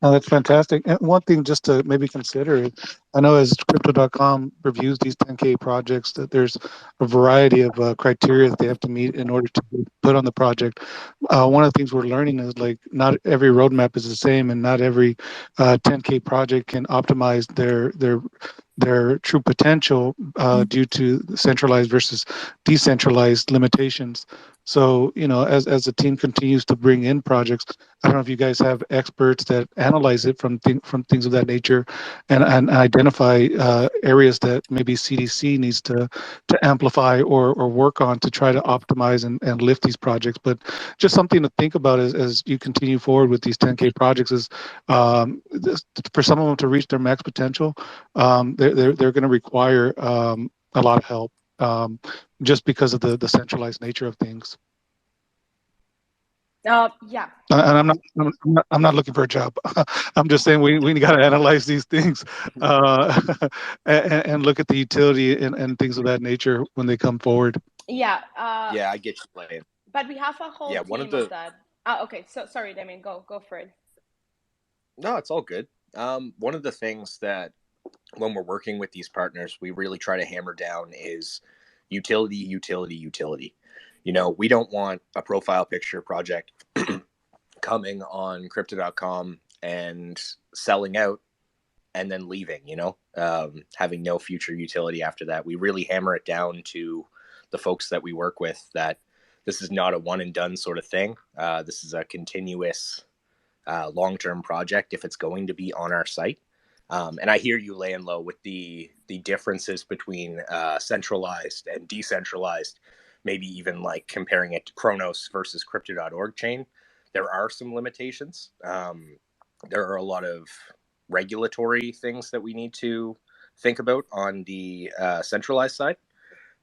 Oh, that's fantastic. And one thing just to maybe consider, I know as Crypto.com reviews these 10K projects, that there's a variety of criteria that they have to meet in order to put on the project. One of the things we're learning is like not every roadmap is the same, and not every 10K project can optimize their their true potential due to centralized versus decentralized limitations. So, as the team continues to bring in projects, I don't know if you guys have experts that analyze it from things of that nature, and identify areas that maybe CDC needs to amplify or work on to try to optimize and lift these projects. But just something to think about as you continue forward with these 10K projects is for some of them to reach their max potential, they're going to require a lot of help, just because of the centralized nature of things. Yeah. And I'm not looking for a job. I'm just saying we got to analyze these things, and look at the utility and things of that nature when they come forward. Yeah. Yeah, I get you, Lane. But we have a whole One team of that. Okay. So sorry, Damien. Go for it. No, it's all good. One of the things that when we're working with these partners, we really try to hammer down is utility, utility, utility. We don't want a profile picture project coming on crypto.com and selling out and then leaving, having no future utility after that. We really hammer it down to the folks that we work with that this is not a one and done sort of thing. This is a continuous long-term project if it's going to be on our site. And I hear you laying low with the differences between centralized and decentralized, maybe even like comparing it to Kronos versus crypto.org chain. There are some limitations. There are a lot of regulatory things that we need to think about on the centralized side.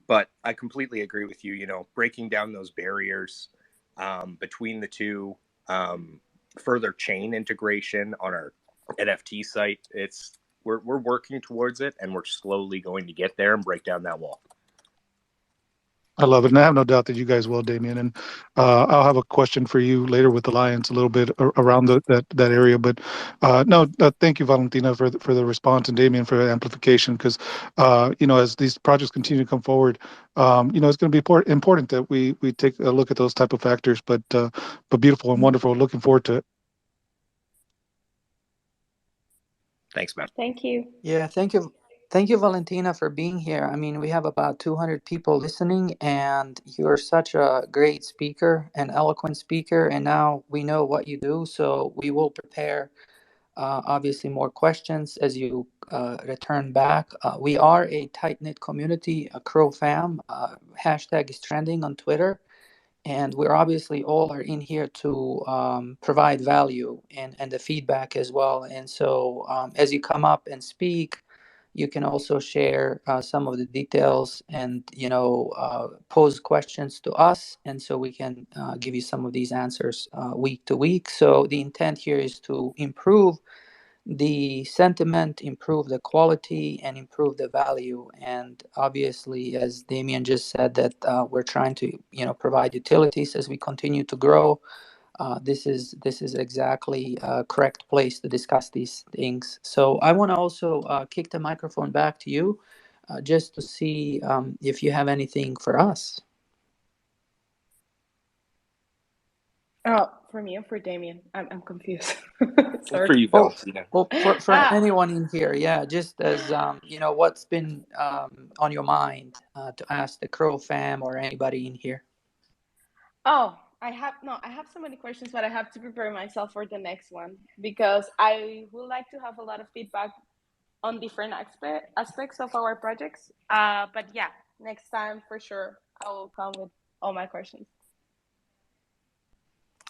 But I completely agree with you, breaking down those barriers between the two, further chain integration on our NFT site. We're working towards it, and we're slowly going to get there and break down that wall. I love it, and I have no doubt that you guys will, Damien. And I'll have a question for you later with Alliance, a little bit around that area. But thank you, Valentina, for the response, and Damien for the amplification. Because as these projects continue to come forward, it's going to be important that we take a look at those type of factors. But beautiful and wonderful. Looking forward to it. Thanks, man. Thank you. Yeah, thank you. Thank you, Valentina, for being here. I mean, we have about 200 people listening, and you're such a great speaker, an eloquent speaker, and now we know what you do, so we will prepare, obviously, more questions as you return back. We are a tight-knit community, a CroFam. Hashtag is trending on Twitter. And we're obviously all are in here to provide value and the feedback as well. And so as you come up and speak, you can also share some of the details and, pose questions to us. And so we can give you some of these answers week to week. So the intent here is to improve the sentiment, improve the quality, and improve the value. And obviously, as Damien just said, that we're trying to provide utilities as we continue to grow. This is exactly a correct place to discuss these things. So I want to also kick the microphone back to you, just to see if you have anything for us. Oh, for me or for Damien? I'm confused. Sorry. For you, Valentina. Well, for anyone in here, yeah, just as what's been on your mind to ask the CroFam or anybody in here. Oh, I have so many questions, but I have to prepare myself for the next one because I would like to have a lot of feedback on different aspects of our projects. But yeah, next time for sure I will come with all my questions.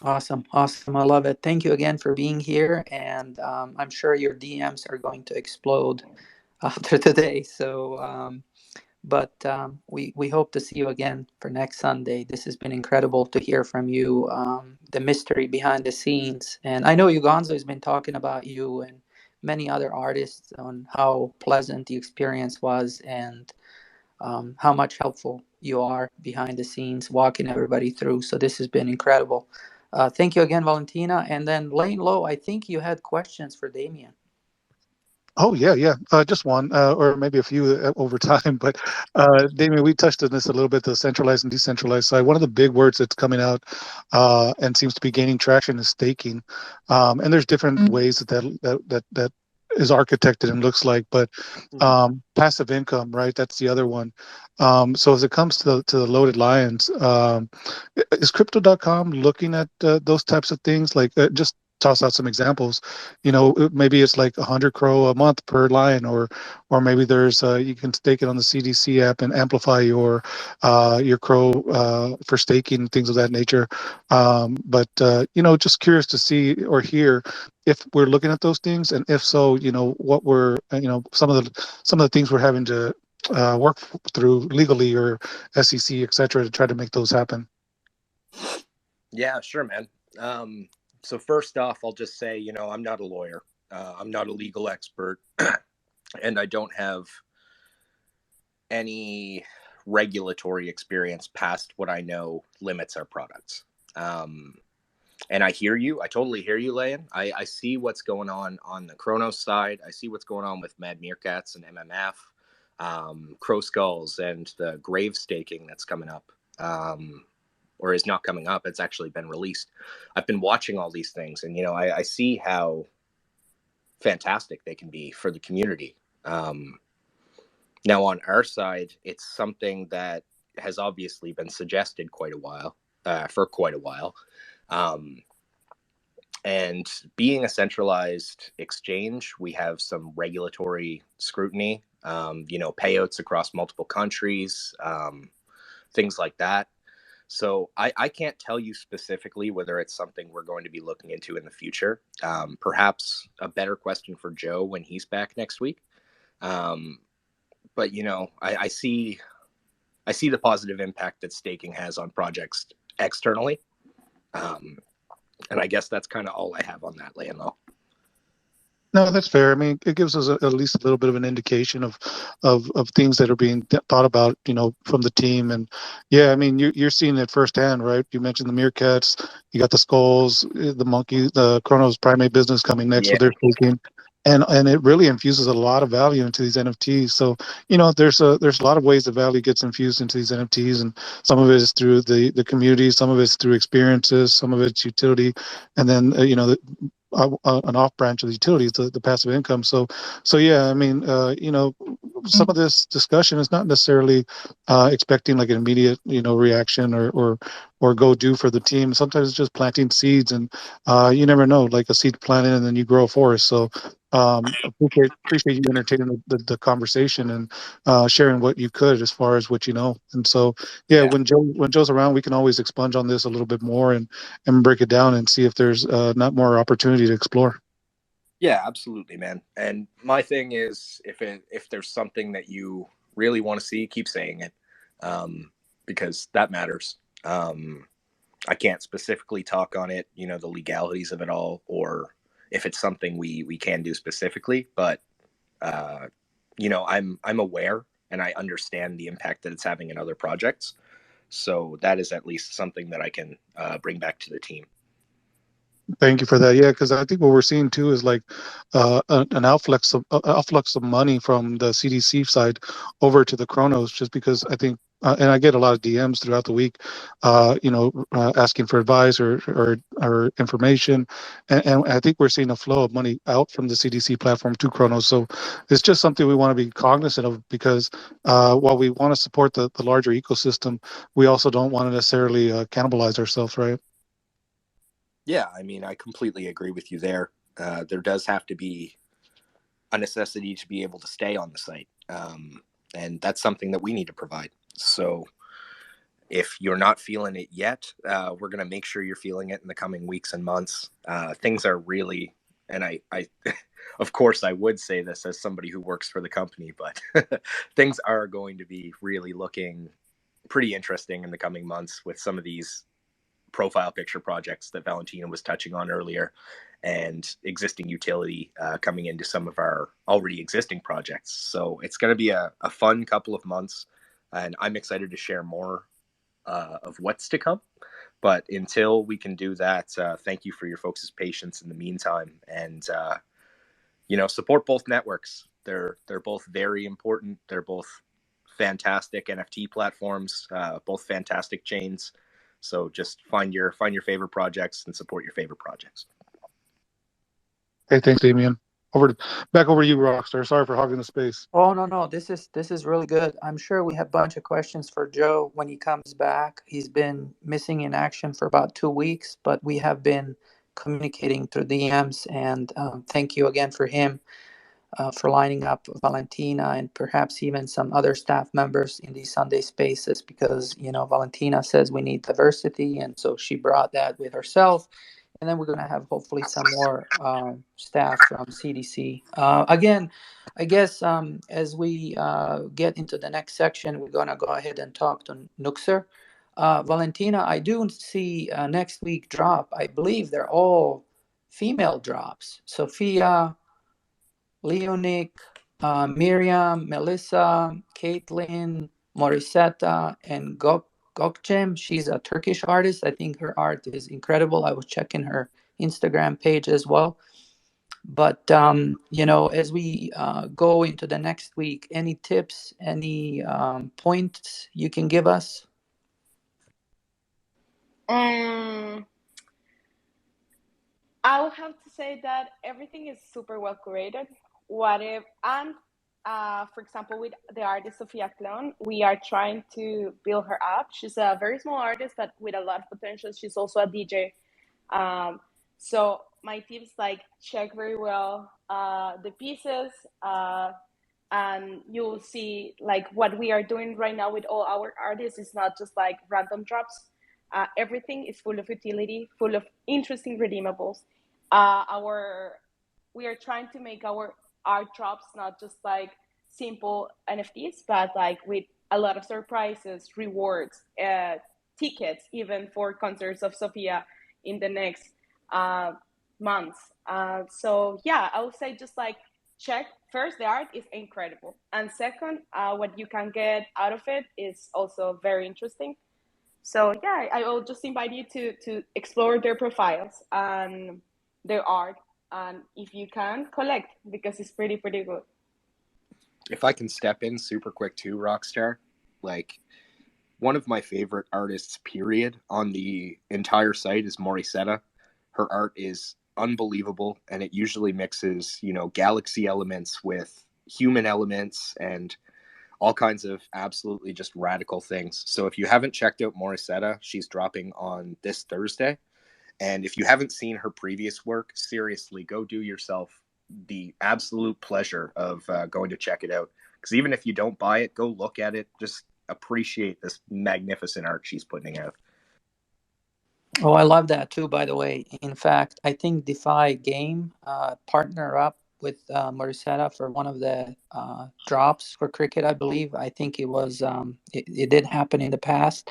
Awesome. I love it. Thank you again for being here, and I'm sure your DMs are going to explode after today. So, we hope to see you again for next Sunday. This has been incredible to hear from you, the mystery behind the scenes. And I know Ugonzo has been talking about you and many other artists on how pleasant the experience was and how much helpful you are behind the scenes, walking everybody through. So this has been incredible. Thank you again, Valentina. And then Lane Low, I think you had questions for Damien. Oh, yeah. Just one, or maybe a few over time. But Damien, we touched on this a little bit, the centralized and decentralized side. One of the big words that's coming out and seems to be gaining traction is staking. And there's different ways that is architected and looks like. But passive income, right? That's the other one. So as it comes to the loaded lions, is Crypto.com looking at those types of things? Like just toss out some examples. Maybe it's like 100 crow a month per lion, or maybe there's you can stake it on the CDC app and amplify your crow for staking, things of that nature. But just curious to see or hear if we're looking at those things, and if so, what we're some of the things we're having to work through legally or SEC, et cetera, to try to make those happen. Yeah, sure, man. So first off, I'll just say, I'm not a lawyer. I'm not a legal expert, and I don't have any regulatory experience past what I know limits our products. And I hear you. I totally hear you, Layan. I see what's going on the Chronos side. I see what's going on with Mad Meerkats and MMF, Crow Skulls, and the grave staking that's coming up. Or is not coming up. It's actually been released. I've been watching all these things, and I see how fantastic they can be for the community. Now on our side, it's something that has obviously been suggested for quite a while. And being a centralized exchange, we have some regulatory scrutiny, payouts across multiple countries, things like that. So I can't tell you specifically whether it's something we're going to be looking into in the future. Perhaps a better question for Joe when he's back next week. But I see the positive impact that staking has on projects externally. And I guess that's kind of all I have on that, Leon. No, that's fair. I mean, it gives us at least a little bit of an indication of things that are being thought about, from the team. And yeah, I mean, you're seeing it firsthand, right? You mentioned the meerkats, you got the skulls, the monkey, the Chronos primate business coming next with their staking. And it really infuses a lot of value into these NFTs. So, there's a lot of ways the value gets infused into these NFTs, and some of it is through the community, some of it's through experiences, some of it's utility, and then an off branch of the utilities, the passive income. So yeah, I mean, some of this discussion is not necessarily expecting like an immediate, reaction or go do for the team. Sometimes it's just planting seeds, and you never know, like a seed planted and then you grow a forest. So appreciate you entertaining the conversation and sharing what you could as far as what you know. And so yeah, when Joe's around, we can always expunge on this a little bit more and break it down and see if there's not more opportunity to explore. Yeah, absolutely, man. And my thing is, if there's something that you really want to see, keep saying it, because that matters. I can't specifically talk on it, the legalities of it all, or if it's something we can do specifically, but I'm aware and I understand the impact that it's having in other projects. So that is at least something that I can bring back to the team. Thank you for that. Yeah, because I think what we're seeing too is like an outflux of money from the CDC side over to the Chronos, just because I think, and I get a lot of DMs throughout the week, asking for advice or information, and I think we're seeing a flow of money out from the CDC platform to Chronos. So it's just something we want to be cognizant of, because while we want to support the larger ecosystem, we also don't want to necessarily cannibalize ourselves, right? Yeah, I mean, I completely agree with you there. There does have to be a necessity to be able to stay on the site. And that's something that we need to provide. So if you're not feeling it yet, we're going to make sure you're feeling it in the coming weeks and months. Things are really, and I of course, I would say this as somebody who works for the company, but things are going to be really looking pretty interesting in the coming months with some of these profile picture projects that Valentina was touching on earlier, and existing utility coming into some of our already existing projects. So it's going to be a fun couple of months, and I'm excited to share more of what's to come. But until we can do that, thank you for your folks' patience in the meantime, and support both networks. They're both very important. They're both fantastic NFT platforms, both fantastic chains. So just find your favorite projects and support your favorite projects. Hey, thanks, Damien. Back over to you, Rockstar. Sorry for hogging the space. Oh no, this is really good. I'm sure we have a bunch of questions for Joe when he comes back. He's been missing in action for about 2 weeks, but we have been communicating through DMs. And thank you again for him for lining up Valentina and perhaps even some other staff members in these Sunday spaces, because Valentina says we need diversity, and so she brought that with herself. And then we're going to have hopefully some more staff from CDC. Again, I guess as we get into the next section, we're going to go ahead and talk to Nuxer. Valentina, I do see next week drop. I believe they're all female drops. Sophia, Leonic, Miriam, Melissa, Caitlin, Morisetta, and Gokcem. She's a Turkish artist. I think her art is incredible. I was checking her Instagram page as well. But, as we go into the next week, any tips, any points you can give us? I would have to say that everything is super well curated. For example, with the artist Sofia Clone, we are trying to build her up. She's a very small artist, but with a lot of potential. She's also a DJ. So my tips, like, check very well the pieces, and you'll see, like, what we are doing right now with all our artists is not just like random drops. Everything is full of utility, full of interesting redeemables. We are trying to make our art drops not just like simple NFTs, but like with a lot of surprises, rewards, tickets, even for concerts of Sophia in the next months. So yeah, I would say just like check first, the art is incredible, and second, what you can get out of it is also very interesting. So yeah, I will just invite you to explore their profiles and their art, and if you can, collect, because it's pretty good. If I can step in super quick too, Rockstar, like, one of my favorite artists, period, on the entire site is Morisetta. Her art is unbelievable, and it usually mixes, galaxy elements with human elements and all kinds of absolutely just radical things. So if you haven't checked out Morisetta, she's dropping on this Thursday. And if you haven't seen her previous work, seriously, go do yourself the absolute pleasure of going to check it out. Because even if you don't buy it, go look at it. Just appreciate this magnificent art she's putting out. Oh, I love that too, by the way. In fact, I think Defy Game partner up with Morisetta for one of the drops for cricket, I believe. I think it did happen in the past.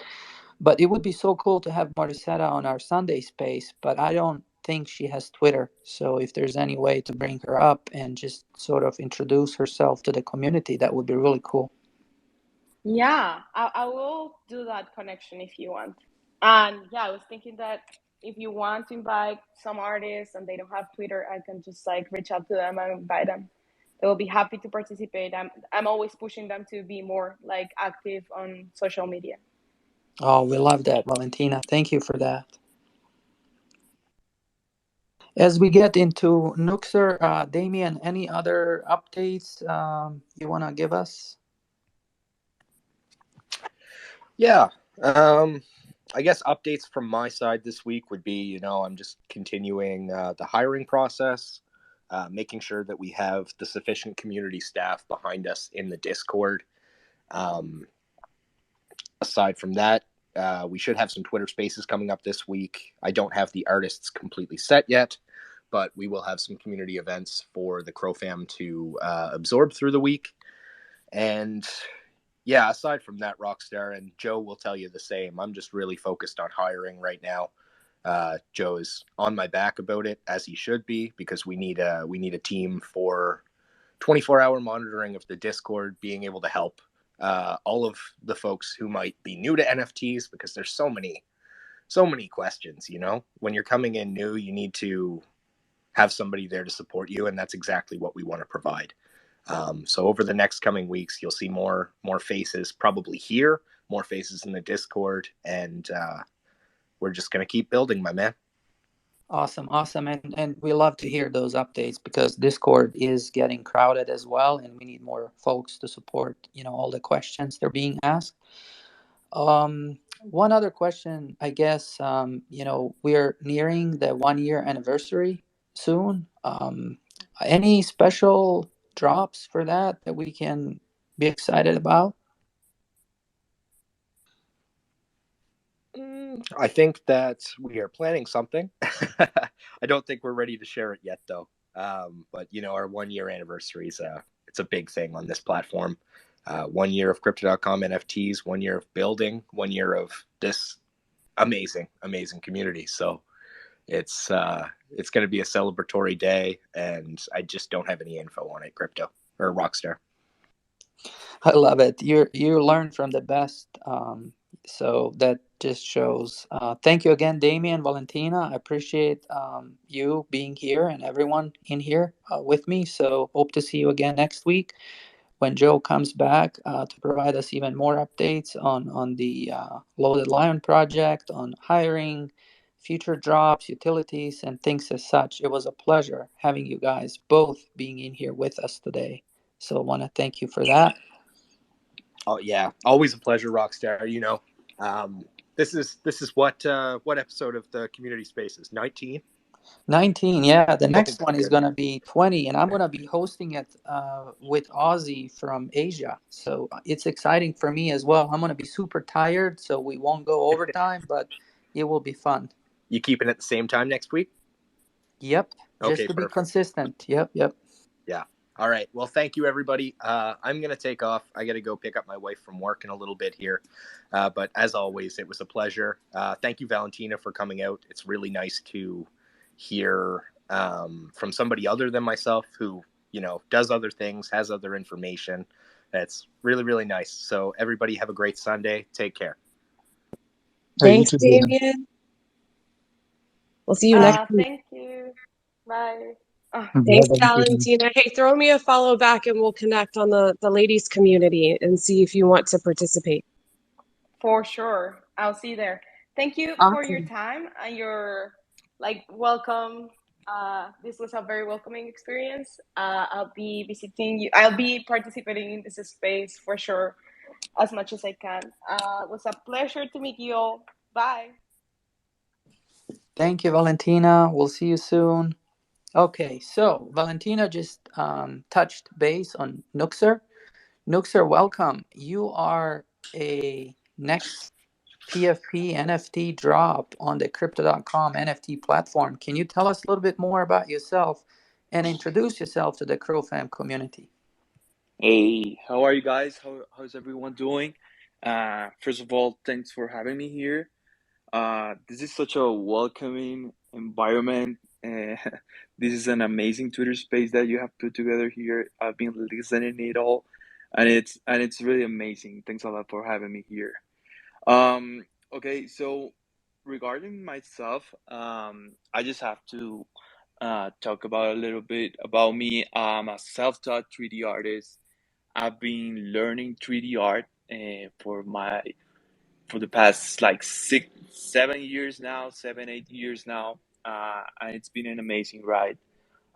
But it would be so cool to have Morisetta on our Sunday space, but I don't think she has Twitter. So if there's any way to bring her up and just sort of introduce herself to the community, that would be really cool. Yeah, I will do that connection if you want. And yeah, I was thinking that if you want to invite some artists and they don't have Twitter, I can just like reach out to them and invite them. They will be happy to participate. I'm always pushing them to be more like active on social media. Oh, we love that, Valentina. Thank you for that. As we get into Nuxer, Damien, any other updates you want to give us? Yeah. I guess updates from my side this week would be, I'm just continuing the hiring process, making sure that we have the sufficient community staff behind us in the Discord. Aside from that, we should have some Twitter spaces coming up this week. I don't have the artists completely set yet, but we will have some community events for the CroFam to absorb through the week. And yeah, aside from that, Rockstar, and Joe will tell you the same, I'm just really focused on hiring right now. Joe is on my back about it, as he should be, because we need a team for 24-hour monitoring of the Discord, being able to help all of the folks who might be new to NFTs, because there's so many questions. When you're coming in new, you need to have somebody there to support you, and that's exactly what we want to provide. So over the next coming weeks, you'll see more faces probably here, more faces in the Discord, and we're just going to keep building, my man. Awesome, and we love to hear those updates because Discord is getting crowded as well, and we need more folks to support, all the questions they're being asked. One other question, I guess, we're nearing the 1 year anniversary soon. Any special drops for that we can be excited about? I think that we are planning something. I don't think we're ready to share it yet, though. But our 1 year anniversary is it's a big thing on this platform. 1 year of Crypto.com NFTs, 1 year of building, 1 year of this amazing community. So it's going to be a celebratory day, and I just don't have any info on it. Crypto or Rockstar. I love it. You learn from the best. So that just shows. Thank you again, Damien, Valentina. I appreciate you being here and everyone in here with me. So hope to see you again next week when Joe comes back to provide us even more updates on the Loaded Lion project, on hiring, future drops, utilities, and things as such. It was a pleasure having you guys both being in here with us today. So I want to thank you for that. Oh yeah, always a pleasure, Rockstar. This is what episode of the community spaces? 19. 19, yeah. The next one is Good. going to be 20, and I'm going to be hosting it with Ozzy from Asia. So it's exciting for me as well. I'm going to be super tired, so we won't go overtime, but it will be fun. You keeping it at the same time next week? Yep, just Okay, to be perfect. consistent. Yep. Yeah. All right. Well, thank you, everybody. I'm going to take off. I got to go pick up my wife from work in a little bit here. But as always, it was a pleasure. Thank you, Valentina, for coming out. It's really nice to hear from somebody other than myself who, does other things, has other information. That's really, really nice. So everybody have a great Sunday. Take care. Thanks, Damien. We'll see you next week. Thank you. Bye. Thanks, Valentina. Hey, throw me a follow back and we'll connect on the ladies community and see if you want to participate. For sure. I'll see you there. Thank you for your time and your welcome. This was a very welcoming experience. I'll be visiting you. I'll be participating in this space for sure as much as I can. It was a pleasure to meet you all. Bye. Thank you, Valentina. We'll see you soon. Okay, so Valentina just touched base on Nuxer. Nuxer, welcome. You are a next PFP NFT drop on the Crypto.com NFT platform. Can you tell us a little bit more about yourself and introduce yourself to the CroFam community? Hey, how are you guys? How's everyone doing? First of all, thanks for having me here. This is such a welcoming environment. This is an amazing Twitter space that you have put together here. I've been listening it all, and it's really amazing. Thanks a lot for having me here. Okay, so regarding myself, I just have to talk about a little bit about me. I'm a self-taught 3D artist. I've been learning 3D art for the past like 7 years now, 7, 8 years now, and it's been an amazing ride.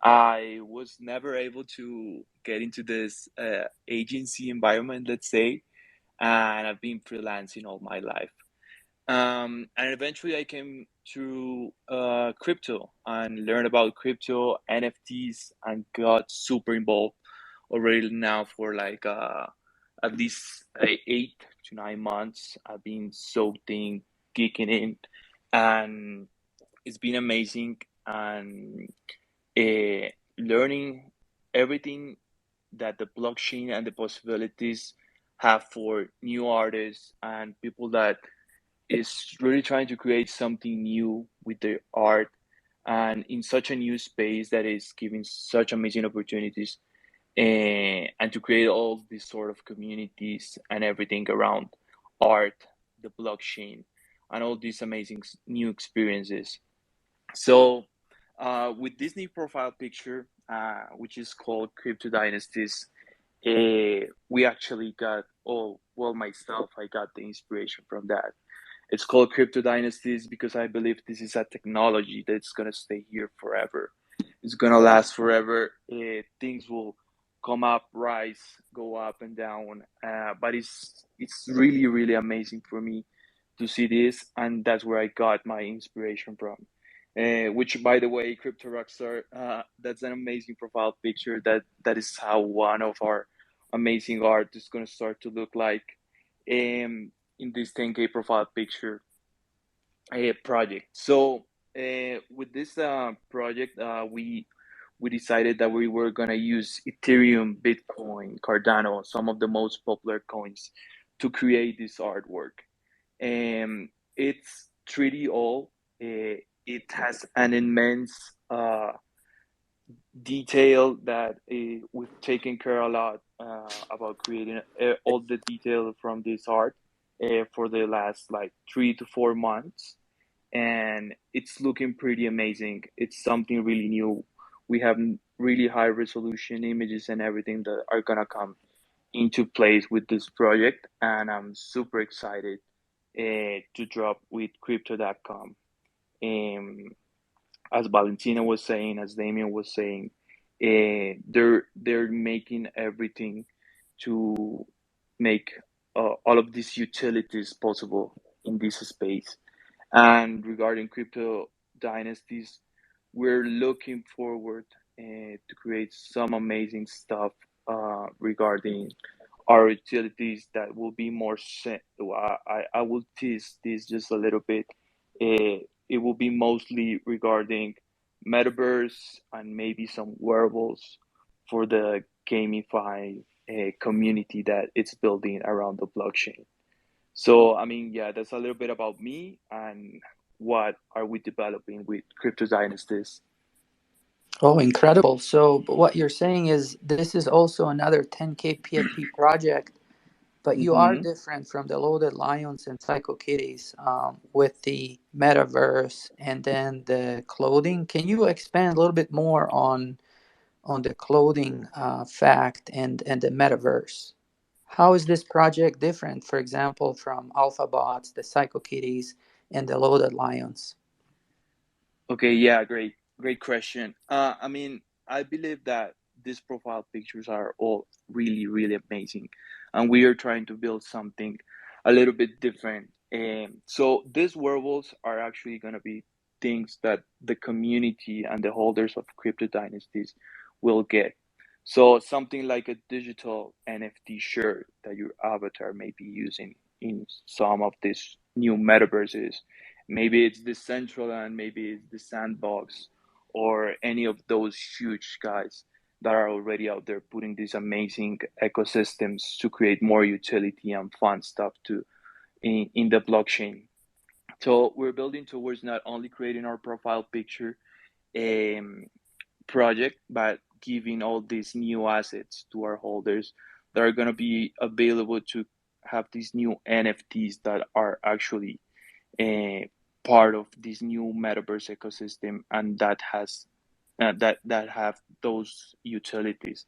I was never able to get into this agency environment, let's say, and I've been freelancing all my life. And eventually I came to crypto and learned about crypto, NFTs, and got super involved already now for like at least 8 to 9 months. I've been soaked in, geeking in, and it's been amazing and learning everything that the blockchain and the possibilities have for new artists and people that is really trying to create something new with their art and in such a new space that is giving such amazing opportunities, and to create all these sort of communities and everything around art, the blockchain, and all these amazing new experiences. So with this new profile picture, which is called Crypto Dynasties, we actually got, myself, I got the inspiration from that. It's called Crypto Dynasties because I believe this is a technology that's gonna stay here forever. It's gonna last forever. Things will come up, rise, go up and down. But it's really really amazing for me to see this, and that's where I got my inspiration from. Which, by the way, Crypto Rockstar, that's an amazing profile picture. That is how one of our amazing art is gonna start to look like. In this 10K profile picture project. So with this project, we decided that we were gonna use Ethereum, Bitcoin, Cardano, some of the most popular coins, to create this artwork. It's 3D all. It has an immense detail that we've taken care a lot about creating all the detail from this art for the last like 3 to 4 months, and it's looking pretty amazing. It's something really new. We have really high resolution images and everything that are gonna come into place with this project, and I'm super excited to drop with crypto.com. Um, as Valentina was saying, as Damien was saying, they're making everything to make all of these utilities possible in this space. And regarding crypto dynasties, we're looking forward to create some amazing stuff regarding our utilities that will be more. I will tease this just a little bit. It will be mostly regarding metaverse and maybe some wearables for the gamify community that it's building around the blockchain. So, I mean, yeah, that's a little bit about me and what are we developing with Crypto Dynasties. Oh, incredible. So what you're saying is this is also another 10K PFP project, but you are Mm-hmm. different from the Loaded Lions and Psycho Kitties with the metaverse and then the clothing. Can you expand a little bit more on the clothing fact and the metaverse? How is this project different, for example, from Alpha Bots, the Psycho Kitties, and the Loaded Lions? Okay, yeah, great question. I mean, I believe that these profile pictures are all really, really amazing, and we are trying to build something a little bit different. So these wearables are actually going to be things that the community and the holders of crypto dynasties will get. So something like a digital NFT shirt that your avatar may be using in some of these new metaverses. Maybe it's the Central and maybe it's the Sandbox or any of those huge guys that are already out there putting these amazing ecosystems to create more utility and fun stuff to in the blockchain. So we're building towards not only creating our profile picture um, project, but giving all these new assets to our holders that are going to be available to have these new NFTs that are actually a part of this new metaverse ecosystem, and that has that have those utilities,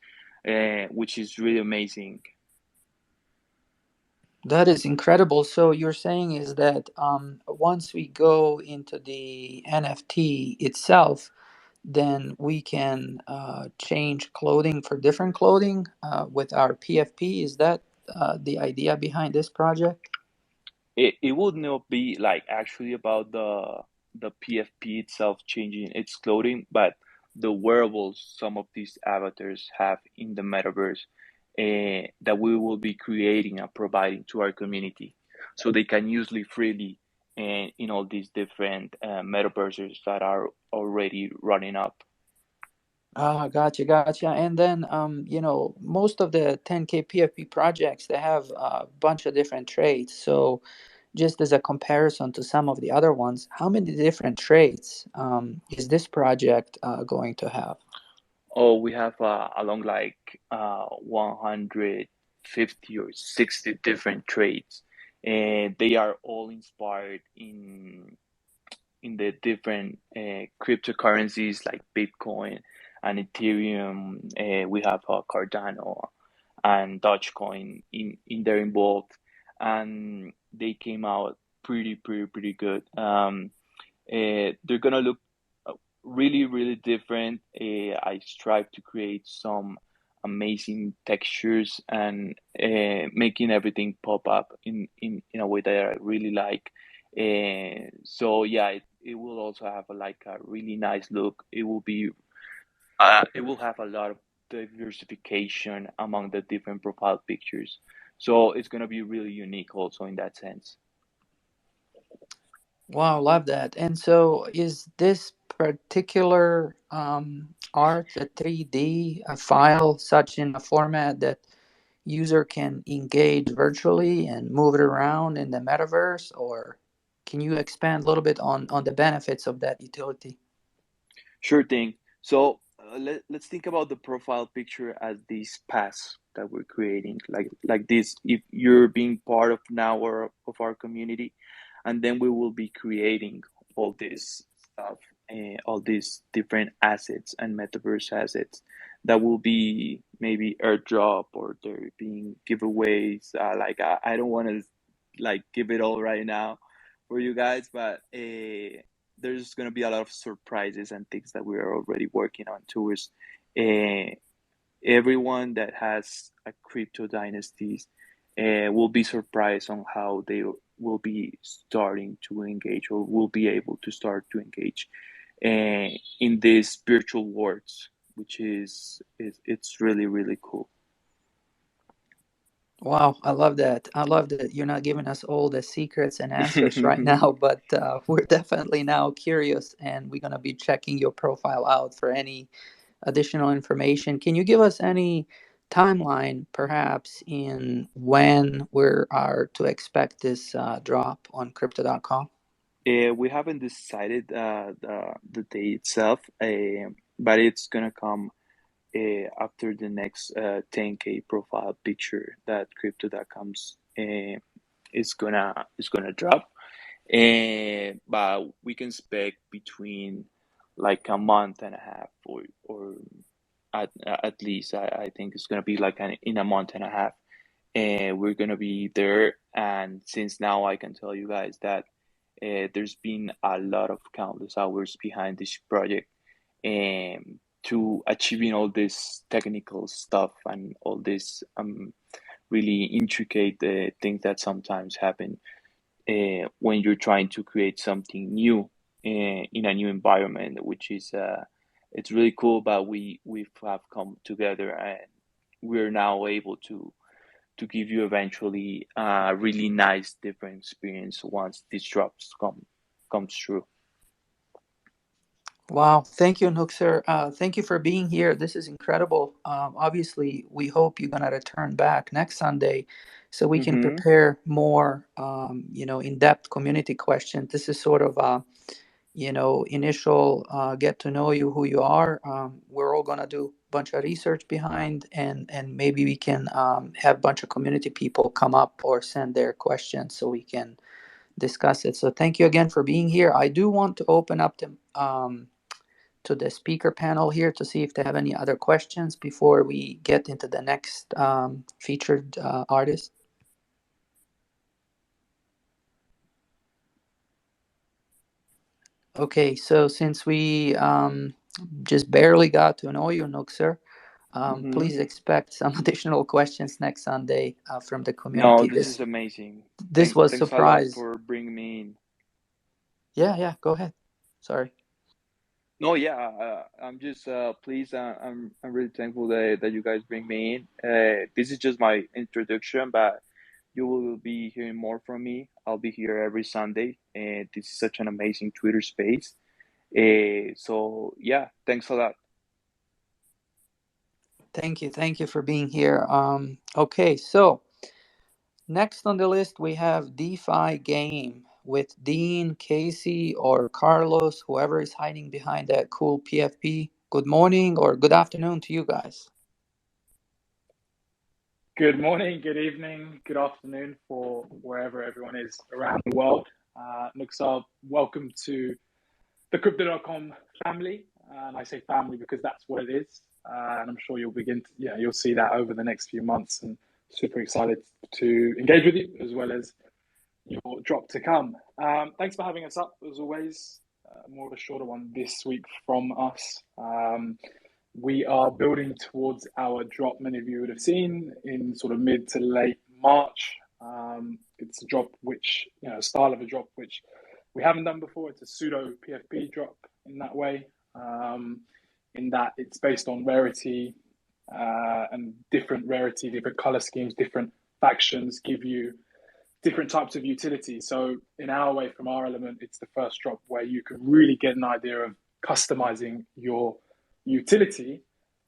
which is really amazing. That is incredible. So you're saying is that once we go into the NFT itself, then we can change clothing for different clothing with our PFP. Is that the idea behind this project? It would not be like actually about the PFP itself changing its clothing, but the wearables some of these avatars have in the metaverse that we will be creating and providing to our community, so they can use it freely in all these different metaverses that are already running up. Ah, gotcha, gotcha. And then, most of the 10K PFP projects, they have a bunch of different traits. So just as a comparison to some of the other ones, how many different traits is this project going to have? Oh, we have along like 150 or 60 different trades, and they are all inspired in the different cryptocurrencies like Bitcoin and Ethereum. We have Cardano and Dogecoin in there involved, and they came out pretty good. They're gonna look really different. I strive to create some amazing textures and making everything pop up in a way that I really like. So yeah, it will also have like a really nice look. It will have a lot of diversification among the different profile pictures. So it's gonna be really unique also in that sense. Wow, love that. And so, is this particular art a 3D file, such in a format that user can engage virtually and move it around in the metaverse, or can you expand a little bit on the benefits of that utility? Sure thing. So let's think about the profile picture as these paths that we're creating, like this. If you're being part of now or of our community, and then we will be creating all this stuff, all these different assets and metaverse assets that will be maybe airdrop or they're being giveaways. I don't want to like give it all right now for you guys, but there's going to be a lot of surprises and things that we are already working on towards uh, everyone that has a crypto dynasties will be surprised on how they will be starting to engage or will be able to start to engage in these virtual worlds, which is it's really cool. Wow, I love that. I love that you're not giving us all the secrets and answers right now, but we're definitely now curious and we're going to be checking your profile out for any additional information. Can you give us any timeline, perhaps, in when we are to expect this drop on crypto.com? We haven't decided the day itself, but it's gonna come after the next 10K profile picture that crypto.coms is gonna drop. But we can expect between like a month and a half or at least I think it's gonna be like in a month and a half. And we're gonna be there. And since now I can tell you guys that there's been a lot of countless hours behind this project to achieving all this technical stuff and all this really intricate things that sometimes happen when you're trying to create something new in a new environment, which is it's really cool. But we have come together and we're now able to give you eventually a really nice different experience once these drops comes through. Wow, thank you, Nuxer. Thank you for being here. This is incredible. Obviously, we hope you're gonna return back next Sunday, so we can Mm-hmm. prepare more, in-depth community questions. This is sort of a, initial get to know you, who you are. We're all gonna do a bunch of research behind, and maybe we can have a bunch of community people come up or send their questions so we can discuss it. So thank you again for being here. I do want to open up to the speaker panel here to see if they have any other questions before we get into the next featured artist. Okay, so since we just barely got to know you, Nuxer, Mm-hmm. please expect some additional questions next Sunday from the No, community. this is amazing. This was Thanks a lot surprise. for bringing me in. Yeah, go ahead. Sorry. No, yeah, I'm just pleased. I'm really thankful that you guys bring me in. This is just my introduction, but you will be hearing more from me. I'll be here every Sunday, and this is such an amazing Twitter space. So yeah, thanks a lot. Thank you for being here. Okay, so next on the list, we have DeFi Game with Dean, Casey, or Carlos, whoever is hiding behind that cool PFP. Good morning or good afternoon to you guys. Good morning, good evening, good afternoon for wherever everyone is around the world. Nuxar, welcome to the Crypto.com family. And I say family because that's what it is. And I'm sure you'll see that over the next few months, and super excited to engage with you as well as your drop to come. Thanks for having us up, as always. More of a shorter one this week from us. We are building towards our drop, many of you would have seen, in sort of mid to late March. It's a drop which, style of a drop which we haven't done before. It's a pseudo PFP drop in that way, in that it's based on rarity, and different rarity, different color schemes, different factions give you different types of utility. So in our way, from our element, it's the first drop where you can really get an idea of customizing your utility.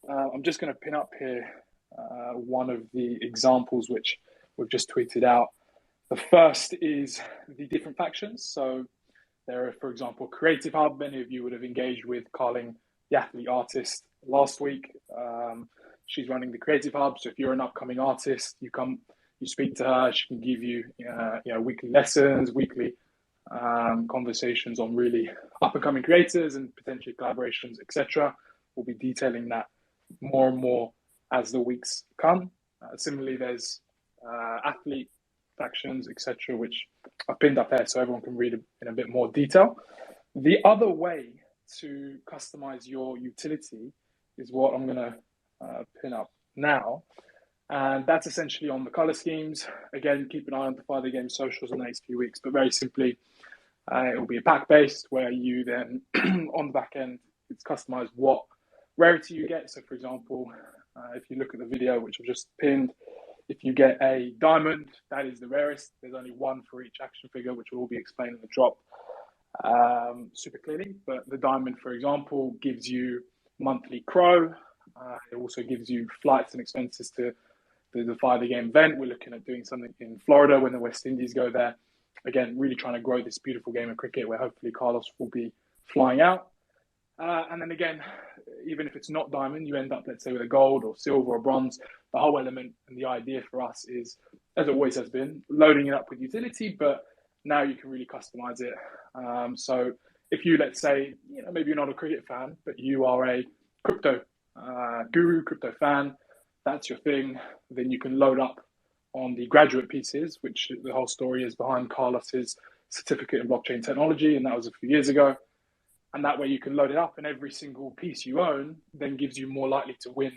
I'm just going to pin up here one of the examples which we've just tweeted out. The first is the different factions. So there are, for example, Creative Hub. Many of you would have engaged with Carling, the athlete artist, last week. She's running the Creative Hub. So if you're an upcoming artist, you speak to her. She can give you, weekly lessons, weekly conversations on really up-and-coming creators and potentially collaborations, etc. We'll be detailing that more and more as the weeks come. Similarly, there's athlete factions, etc., which I've pinned up there so everyone can read in a bit more detail. The other way to customize your utility is what I'm going to pin up now. And that's essentially on the color schemes. Again, keep an eye on the Father Game socials in the next few weeks, but very simply, it will be a pack based where you then, on the back end, it's customized what rarity you get. So for example, if you look at the video, which I've just pinned, if you get a diamond, that is the rarest. There's only one for each action figure, which will all be explained in the drop super clearly. But the diamond, for example, gives you monthly Cro. It also gives you flights and expenses to the Defy the Game event. We're looking at doing something in Florida when the West Indies go there. Again, really trying to grow this beautiful game of cricket where hopefully Carlos will be flying out. And then again, even if it's not diamond, you end up, let's say, with a gold or silver or bronze. The whole element and the idea for us is, as it always has been, loading it up with utility, but now you can really customize it. So if you, let's say, maybe you're not a cricket fan, but you are a crypto guru, crypto fan, that's your thing, then you can load up on the graduate pieces, which the whole story is behind Carlos's certificate in blockchain technology, and that was a few years ago. And that way you can load it up, and every single piece you own then gives you more likely to win,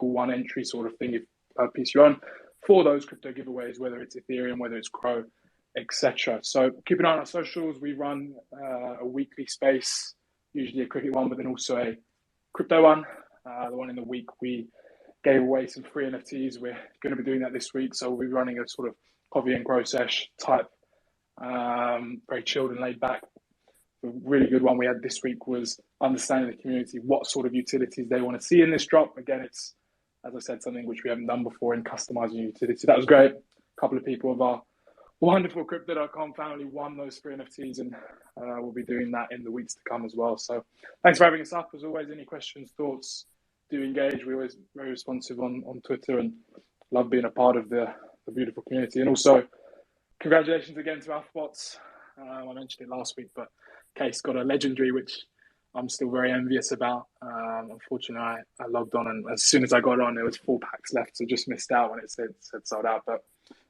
one entry sort of thing if per piece you own for those crypto giveaways, whether it's Ethereum, whether it's Cro, etc. So keep an eye on our socials. We run a weekly space, usually a cricket one, but then also a crypto one. The one in the week we gave away some free NFTs. We're going to be doing that this week, so we'll be running a sort of coffee and grow sesh type, very chilled and laid back. The really good one we had this week was understanding the community, what sort of utilities they want to see in this drop. Again, it's, as I said, something which we haven't done before in customizing utility. That was great. A couple of people of our wonderful Crypto.com family won those free NFTs, and we'll be doing that in the weeks to come as well. So thanks for having us up. As always, any questions, thoughts, do engage. We're always very responsive on Twitter and love being a part of the beautiful community. And also, congratulations again to Alphabots. I mentioned it last week, but Case got a legendary, which I'm still very envious about. Unfortunately, I logged on, and as soon as I got on, there was 4 packs left, so just missed out when it said sold out. But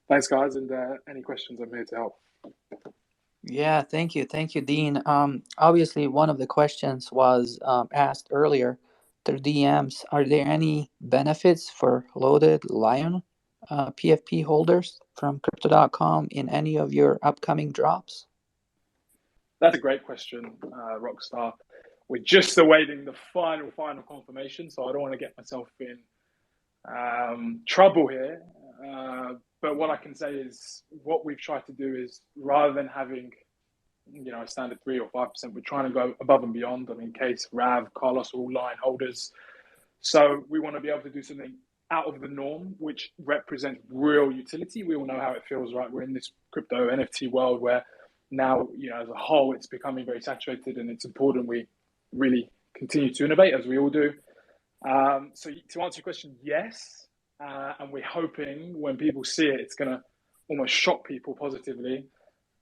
thanks, guys, and any questions, I'm here to help. Yeah, thank you, Dean. Obviously, one of the questions was asked earlier through DMs. Are there any benefits for loaded Lion PFP holders from Crypto.com in any of your upcoming drops? That's a great question, Rockstar. We're just awaiting the final confirmation, so I don't want to get myself in trouble here. But what I can say is what we've tried to do is, rather than having a standard 3 or 5%, we're trying to go above and beyond. I mean, Case, Rav, Carlos are all line holders. So we want to be able to do something out of the norm, which represents real utility. We all know how it feels, right? We're in this crypto NFT world where now, as a whole, it's becoming very saturated, and it's important we really continue to innovate, as we all do. So to answer your question, yes. And we're hoping when people see it, it's going to almost shock people positively.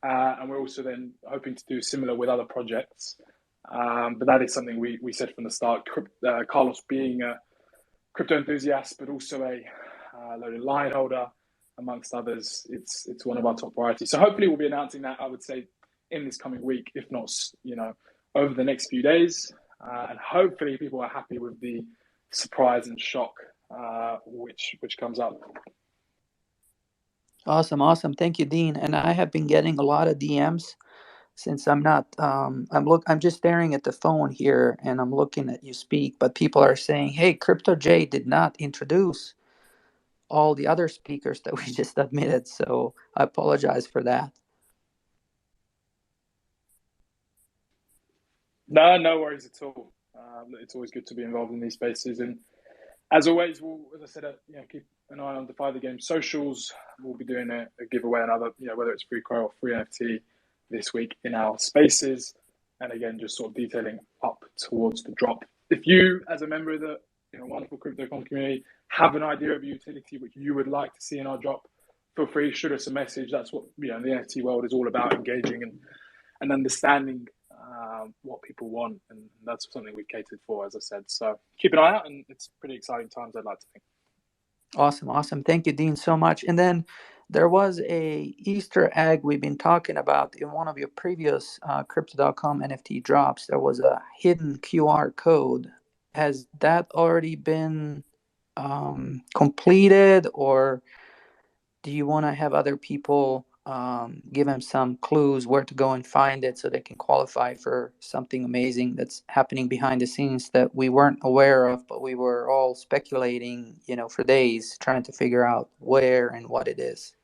And we're also then hoping to do similar with other projects. But that is something we said from the start. Carlos being a crypto enthusiast, but also a loaded line holder, amongst others, it's one of our top priorities. So hopefully we'll be announcing that, I would say, in this coming week, if not, over the next few days. And hopefully people are happy with the surprise and shock which comes up. Awesome. Thank you, Dean. And I have been getting a lot of DMs since I'm not. I'm just staring at the phone here, and I'm looking at you speak. But people are saying, "Hey, Crypto J did not introduce all the other speakers that we just admitted." So I apologize for that. No worries at all. It's always good to be involved in these spaces, and as always, as I said, keep an eye on Defy the Game socials. We'll be doing a giveaway, another, whether it's free Crow or free NFT this week in our spaces, and again, just sort of detailing up towards the drop. If you, as a member of the wonderful CryptoCon community, have an idea of a utility which you would like to see in our drop, feel free to shoot us a message. That's what the NFT world is all about: engaging and understanding what people want, and that's something we catered for, as I said. So keep an eye out, and it's pretty exciting times, I'd like to think. Awesome. Thank you, Dean, so much. And then there was a Easter egg we've been talking about in one of your previous Crypto.com NFT drops. There was a hidden QR code. Has that already been completed, or do you want to have other people give them some clues where to go and find it so they can qualify for something amazing that's happening behind the scenes that we weren't aware of, but we were all speculating, for days, trying to figure out where and what it is?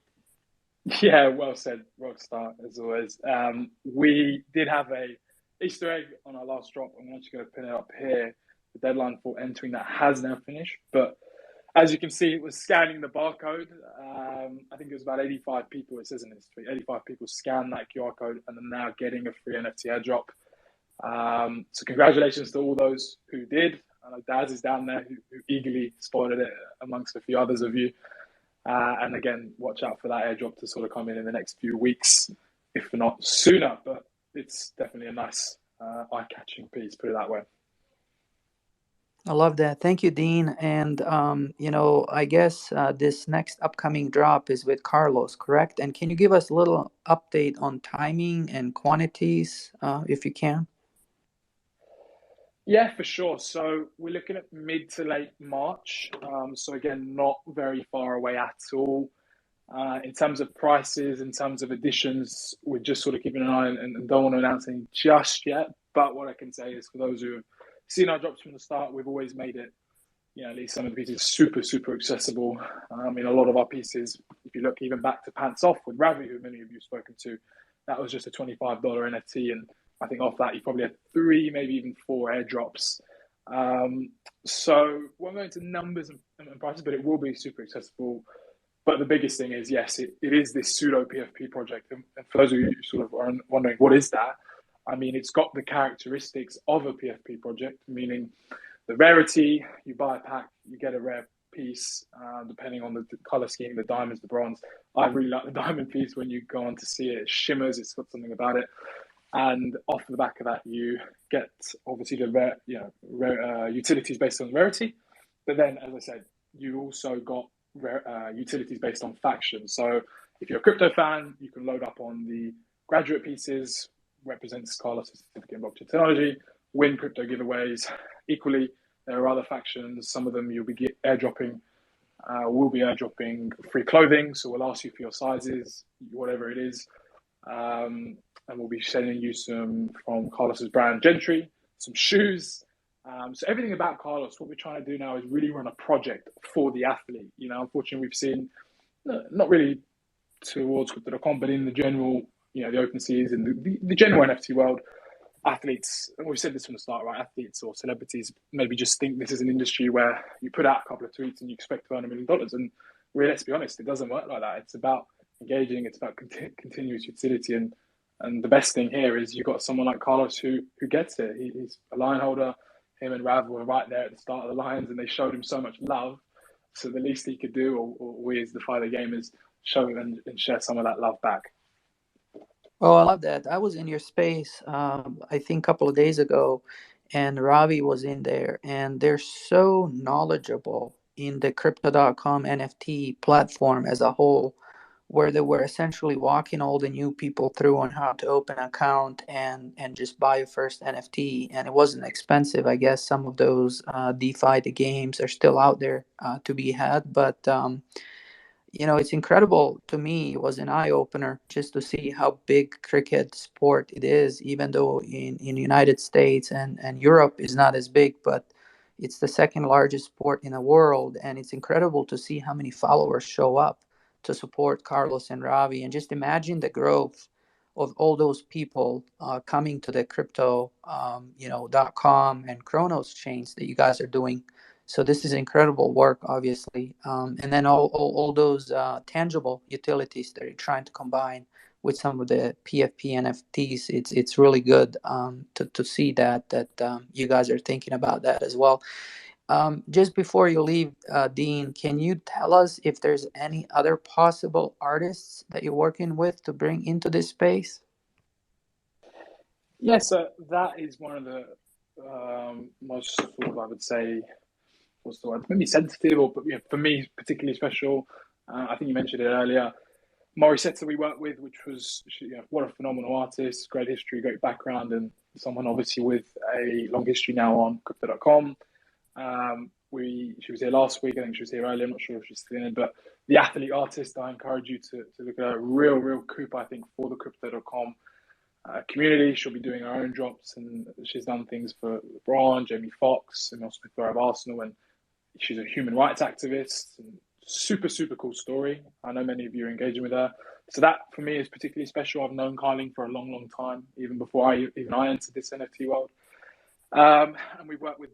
Yeah, well said, Rockstar, as always. We did have a Easter egg on our last drop. I'm actually going to pin it up here. The deadline for entering that has now finished, but as you can see, it was scanning the barcode. I think it was about 85 people, it says in this tweet, 85 people scanned that QR code and are now getting a free NFT airdrop. So congratulations to all those who did. I know Daz is down there who eagerly spotted it amongst a few others of you. And again, watch out for that airdrop to sort of come in the next few weeks, if not sooner. But it's definitely a nice eye-catching piece, put it that way. I love that. Thank you, Dean. And, I guess this next upcoming drop is with Carlos, correct? And can you give us a little update on timing and quantities, if you can? Yeah, for sure. So we're looking at mid to late March. So again, not very far away at all. In terms of prices, in terms of additions, we're just sort of keeping an eye and don't want to announce anything just yet. But what I can say is, for those who have seen our drops from the start, we've always made it, at least some of the pieces, super, super accessible. A lot of our pieces, if you look even back to Pants Off with Ravi, who many of you have spoken to, that was just a $25 NFT. And I think off that, you probably had 3, maybe even 4 airdrops. So won't go into numbers and prices, but it will be super accessible. But the biggest thing is, yes, it is this pseudo PFP project. And for those of you who sort of are wondering, what is that? It's got the characteristics of a PFP project, meaning the rarity, you buy a pack, you get a rare piece, depending on the color scheme, the diamonds, the bronze. I really like the diamond piece. When you go on to see it, it shimmers, it's got something about it. And off the back of that, you get obviously the rare utilities based on rarity. But then, as I said, you also got utilities based on factions. So if you're a crypto fan, you can load up on the graduate pieces, represents Carlos' certificate in blockchain technology, win crypto giveaways. Equally, there are other factions. Some of them you'll be airdropping. We'll be airdropping free clothing, so we'll ask you for your sizes, whatever it is. And we'll be sending you some from Carlos's brand Gentry, some shoes. So everything about Carlos, what we're trying to do now is really run a project for the athlete. Unfortunately, we've seen, not really towards Crypto.com, but in the general, the OpenSeas and the general NFT world, athletes, and we've said this from the start, right? Athletes or celebrities maybe just think this is an industry where you put out a couple of tweets and you expect to earn $1 million. And really, let's be honest, it doesn't work like that. It's about engaging, it's about continuous utility. And the best thing here is you've got someone like Carlos who gets it. He's a line holder. Him and Rav were right there at the start of the lines, and they showed him so much love. So the least he could do, or we as Defy the Game, is show and share some of that love back. Oh, I love that. I was in your space, I think a couple of days ago, and Ravi was in there, and they're so knowledgeable in the Crypto.com NFT platform as a whole, where they were essentially walking all the new people through on how to open an account and just buy your first NFT. And it wasn't expensive. I guess some of those DeFi the games are still out there to be had, but it's incredible to me. It was an eye opener just to see how big cricket sport it is, even though in United States and Europe is not as big, but it's the second largest sport in the world. And it's incredible to see how many followers show up to support Carlos and Ravi. And just imagine the growth of all those people coming to the crypto, .com and Chronos chains that you guys are doing. So this is incredible work, obviously, and then all those tangible utilities that you're trying to combine with some of the PFP NFTs. It's really good to see that you guys are thinking about that as well. Just before you leave, Dean, can you tell us if there's any other possible artists that you're working with to bring into this space? Yes, that is one of the most sort of, I would say, what's the word? Maybe sensitive, or but for me particularly special. I think you mentioned it earlier. Morissette we worked with, which was what a phenomenal artist, great history, great background, and someone obviously with a long history now on Crypto.com. She was here last week. I think she was here earlier. I'm not sure if she's still in, but the athlete artist, I encourage you to look at her. Real coup, I think, for the Crypto.com community. She'll be doing her own drops, and she's done things for LeBron, Jamie Foxx, and also for Arsenal, and she's a human rights activist. And super cool story. I know many of you are engaging with her, so that for me is particularly special. I've known Carling for a long time, even before I entered this NFT world, and we've worked with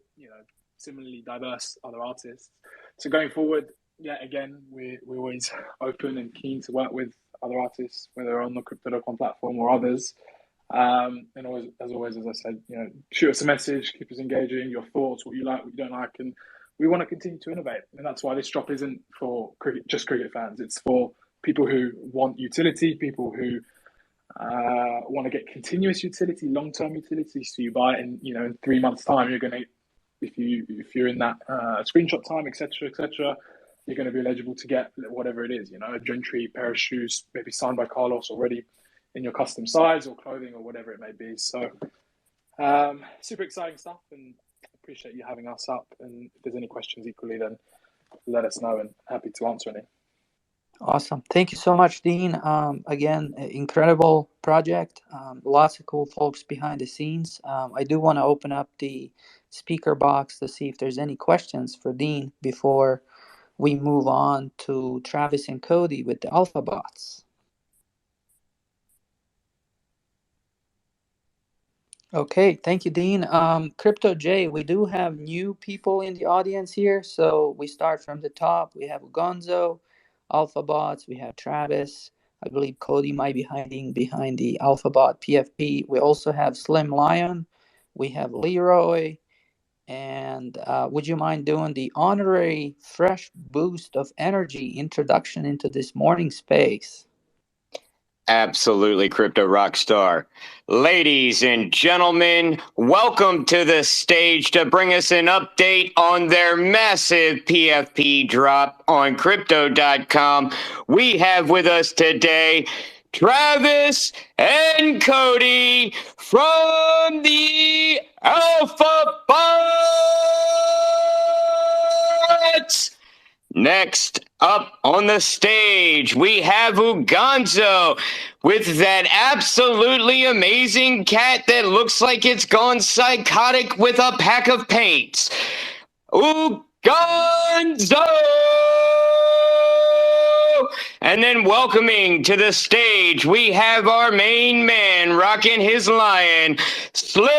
similarly diverse other artists. So going forward, again, we're always open and keen to work with other artists, whether on the Crypto.com platform or others. And always, as I said, shoot us a message, keep us engaging, your thoughts, what you like, what you don't like, and we want to continue to innovate. And that's why this drop isn't for just cricket fans. It's for people who want utility, people who want to get continuous utility, long-term utility. So you buy it in 3 months' time, you're going to, if you're in that screenshot time, etc., you're going to be eligible to get whatever it is, a Gentry pair of shoes, maybe signed by Carlos already in your custom size, or clothing, or whatever it may be. So super exciting stuff, and appreciate you having us up. And if there's any questions equally, then let us know, and happy to answer any. Awesome. Thank you so much, Dean. Again, incredible project. Lots of cool folks behind the scenes. I do want to open up the speaker box to see if there's any questions for Dean before we move on to Travis and Cody with the Alpha Bots. Okay, thank you, Dean. Crypto J, we do have new people in the audience here. So we start from the top. We have Gonzo, Alpha Bots, we have Travis. I believe Cody might be hiding behind the Alpha Bot PFP. We also have Slim Lion. We have Leroy. And would you mind doing the honorary fresh boost of energy introduction into this morning space? Absolutely, Crypto Rockstar. Ladies and gentlemen, welcome to the stage to bring us an update on their massive PFP drop on Crypto.com. We have with us today Travis and Cody from the Alpha Bots. Next up on the stage, we have Ugonzo with that absolutely amazing cat that looks like it's gone psychotic with a pack of paints. Ugonzo! And then welcoming to the stage, we have our main man rocking his lion, Slim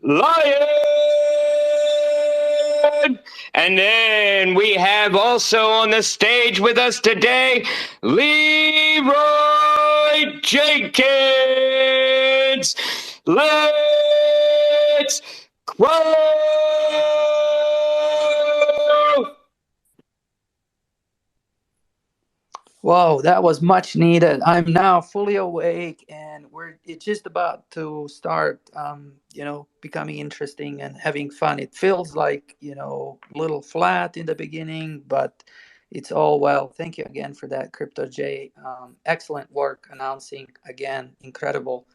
Lion! And then we have also on the stage with us today, Leroy Jenkins. Let's grow! Whoa, that was much needed. I'm now fully awake and it's just about to start, becoming interesting and having fun. It feels like, a little flat in the beginning, but it's all well. Thank you again for that, Crypto J. Excellent work announcing again. Incredible.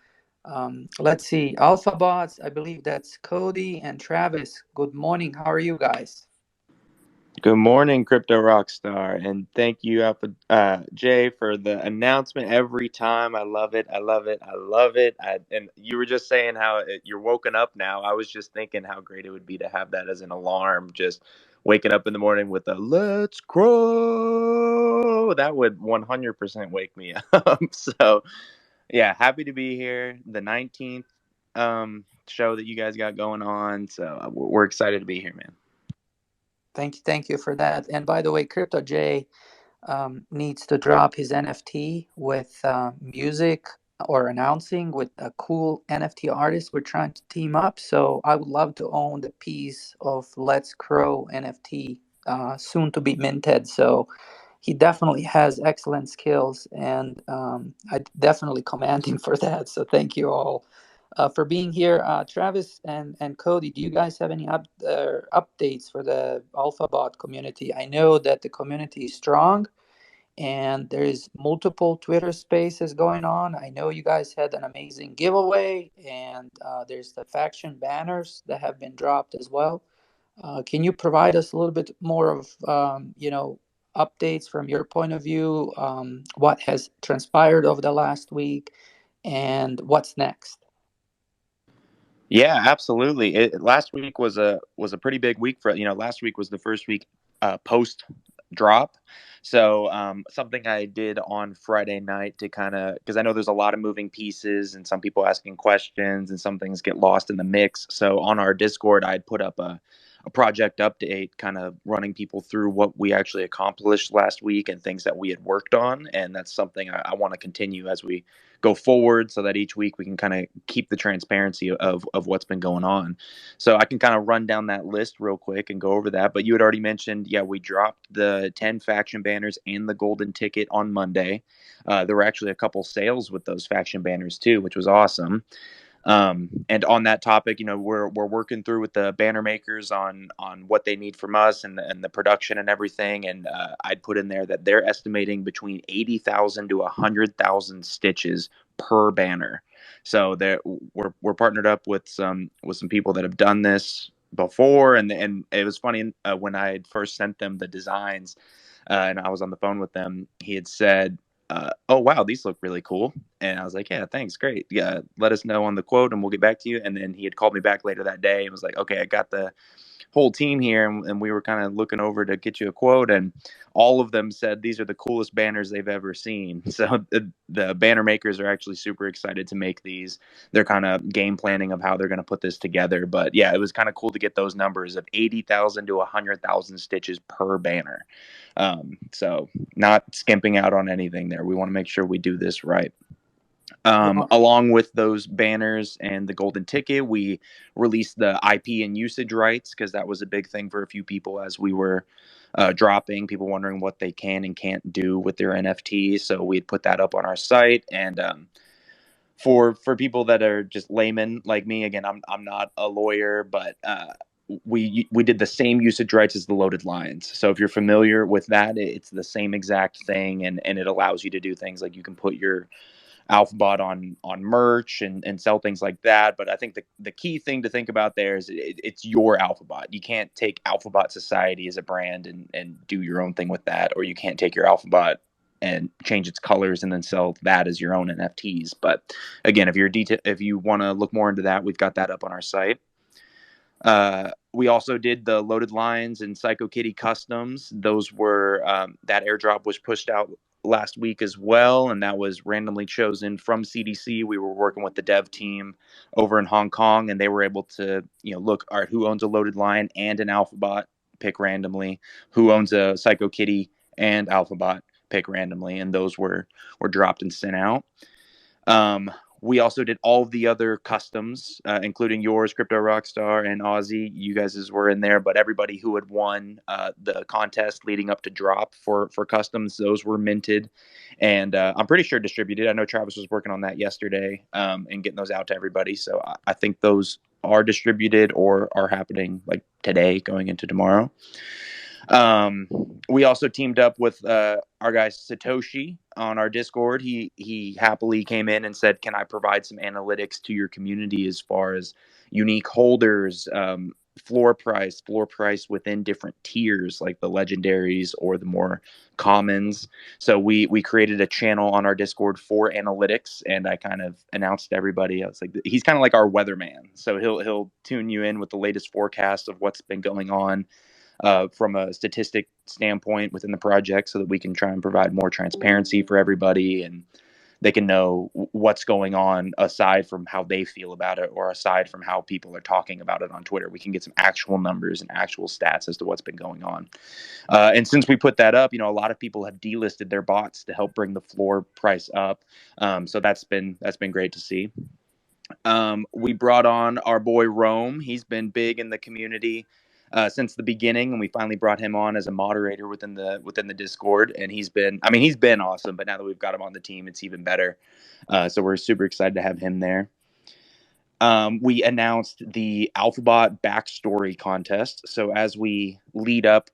Let's see. Alpha Bots, I believe that's Cody and Travis. Good morning. How are you guys? Good morning, Crypto Rockstar, and thank you, Jay, for the announcement every time. I love it. I love it. I love it. And you were just saying how you're woken up now. I was just thinking how great it would be to have that as an alarm, just waking up in the morning with a "Let's Crow." That would 100% wake me up. So, yeah, happy to be here. The 19th show that you guys got going on. So we're excited to be here, man. Thank you for that. And by the way, Crypto J needs to drop his NFT with music or announcing with a cool NFT artist. We're trying to team up. So I would love to own the piece of Let's Crow NFT soon to be minted. So he definitely has excellent skills, and I definitely commend him for that. So thank you all for being here. Travis and Cody, do you guys have any updates for the AlphaBot community? I know that the community is strong and there is multiple Twitter spaces going on. I know you guys had an amazing giveaway, and there's the faction banners that have been dropped as well. Can you provide us a little bit more of, updates from your point of view? What has transpired over the last week, and what's next? Yeah, absolutely. Last week was a pretty big week for last week was the first week post drop. So something I did on Friday night to kind of, because I know there's a lot of moving pieces and some people asking questions and some things get lost in the mix. So on our Discord, I'd put up a project update, kind of running people through what we actually accomplished last week and things that we had worked on. And that's something I want to continue as we go forward, so that each week we can kind of keep the transparency of what's been going on. So I can kind of run down that list real quick and go over that. But you had already mentioned, yeah, we dropped the 10 faction banners and the golden ticket on Monday. There were actually a couple sales with those faction banners too, which was awesome. And on that topic, we're working through with the banner makers on what they need from us and the production and everything. And I'd put in there that they're estimating between 80,000 to 100,000 stitches per banner. So we're partnered up with some people that have done this before, and it was funny when I had first sent them the designs, and I was on the phone with them. He had said, "Oh wow, these look really cool." And I was like, "Yeah, thanks, great. Yeah, let us know on the quote, and we'll get back to you." And then he had called me back later that day and was like, "Okay, I got the whole team here, and we were kind of looking over to get you a quote." And all of them said these are the coolest banners they've ever seen. So the banner makers are actually super excited to make these. They're kind of game planning of how they're going to put this together. But yeah, it was kind of cool to get those numbers of 80,000 to 100,000 stitches per banner. So not skimping out on anything there. We want to make sure we do this right. Along with those banners and the golden ticket, we released the IP and usage rights, because that was a big thing for a few people as we were dropping, people wondering what they can and can't do with their NFTs. So we'd put that up on our site. And for people that are just laymen like me, again, I'm not a lawyer, but we did the same usage rights as the loaded lines. So if you're familiar with that, it's the same exact thing, and it allows you to do things like you can put your Alphabot on merch and sell things like that. But I think the key thing to think about there is it's your Alphabot. You can't take Alphabot Society as a brand and do your own thing with that, or you can't take your Alphabot and change its colors and then sell that as your own NFTs. But again, if you want to look more into that, we've got that up on our site. We also did the loaded lines and Psycho Kitty customs. Those were that airdrop was pushed out last week as well, and that was randomly chosen from CDC. We were working with the dev team over in Hong Kong, and they were able to look at who owns a loaded line and an Alphabot, pick randomly, who owns a Psycho Kitty and Alphabot, pick randomly, and those were dropped and sent out. We also did all of the other customs, including yours, Crypto Rockstar, and Aussie. You guys were in there, but everybody who had won the contest leading up to drop for customs, those were minted, and I'm pretty sure distributed. I know Travis was working on that yesterday and getting those out to everybody. So I think those are distributed or are happening like today, going into tomorrow. We also teamed up with our guy Satoshi on our Discord. He happily came in and said, "Can I provide some analytics to your community as far as unique holders, floor price within different tiers, like the legendaries or the more commons?" So we created a channel on our Discord for analytics, and I kind of announced to everybody. I was like, he's kind of like our weatherman, so he'll tune you in with the latest forecast of what's been going on from a statistic standpoint within the project, so that we can try and provide more transparency for everybody, and they can know what's going on aside from how they feel about it, or aside from how people are talking about it on Twitter. We can get some actual numbers and actual stats as to what's been going on. And since we put that up, a lot of people have delisted their bots to help bring the floor price up. So that's been great to see. We brought on our boy Rome. He's been big in the community since the beginning, and we finally brought him on as a moderator within the Discord. And he's been awesome. But now that we've got him on the team, it's even better. So we're super excited to have him there. We announced the Alphabot backstory contest. So as we lead up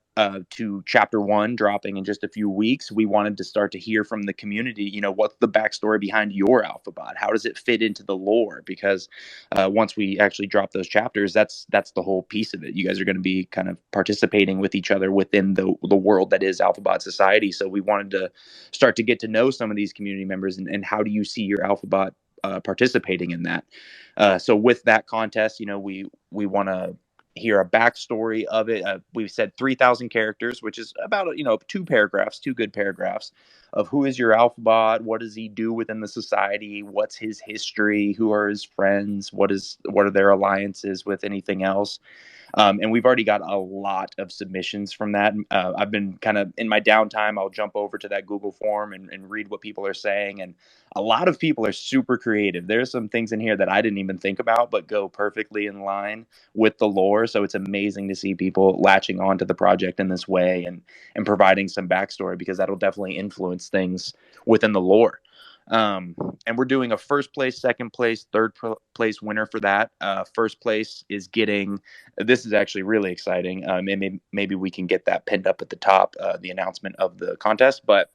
to chapter 1 dropping in just a few weeks, we wanted to start to hear from the community, what's the backstory behind your Alphabot? How does it fit into the lore? Because once we actually drop those chapters, that's the whole piece of it. You guys are going to be kind of participating with each other within the world that is Alphabot Society. So we wanted to start to get to know some of these community members, and how do you see your Alphabot participating in that? So with that contest, we want to hear a backstory of it. We've said 3,000 characters, which is about 2 good paragraphs of who is your Alphabot, what does he do within the society, what's his history, who are his friends, what are their alliances with anything else. And we've already got a lot of submissions from that. I've been kind of in my downtime, I'll jump over to that Google form and read what people are saying. And a lot of people are super creative. There's some things in here that I didn't even think about, but go perfectly in line with the lore. So it's amazing to see people latching onto the project in this way and providing some backstory, because that'll definitely influence things within the lore. And we're doing a first place, second place, third place winner for that. First place is getting, this is actually really exciting. And maybe we can get that pinned up at the top, the announcement of the contest. But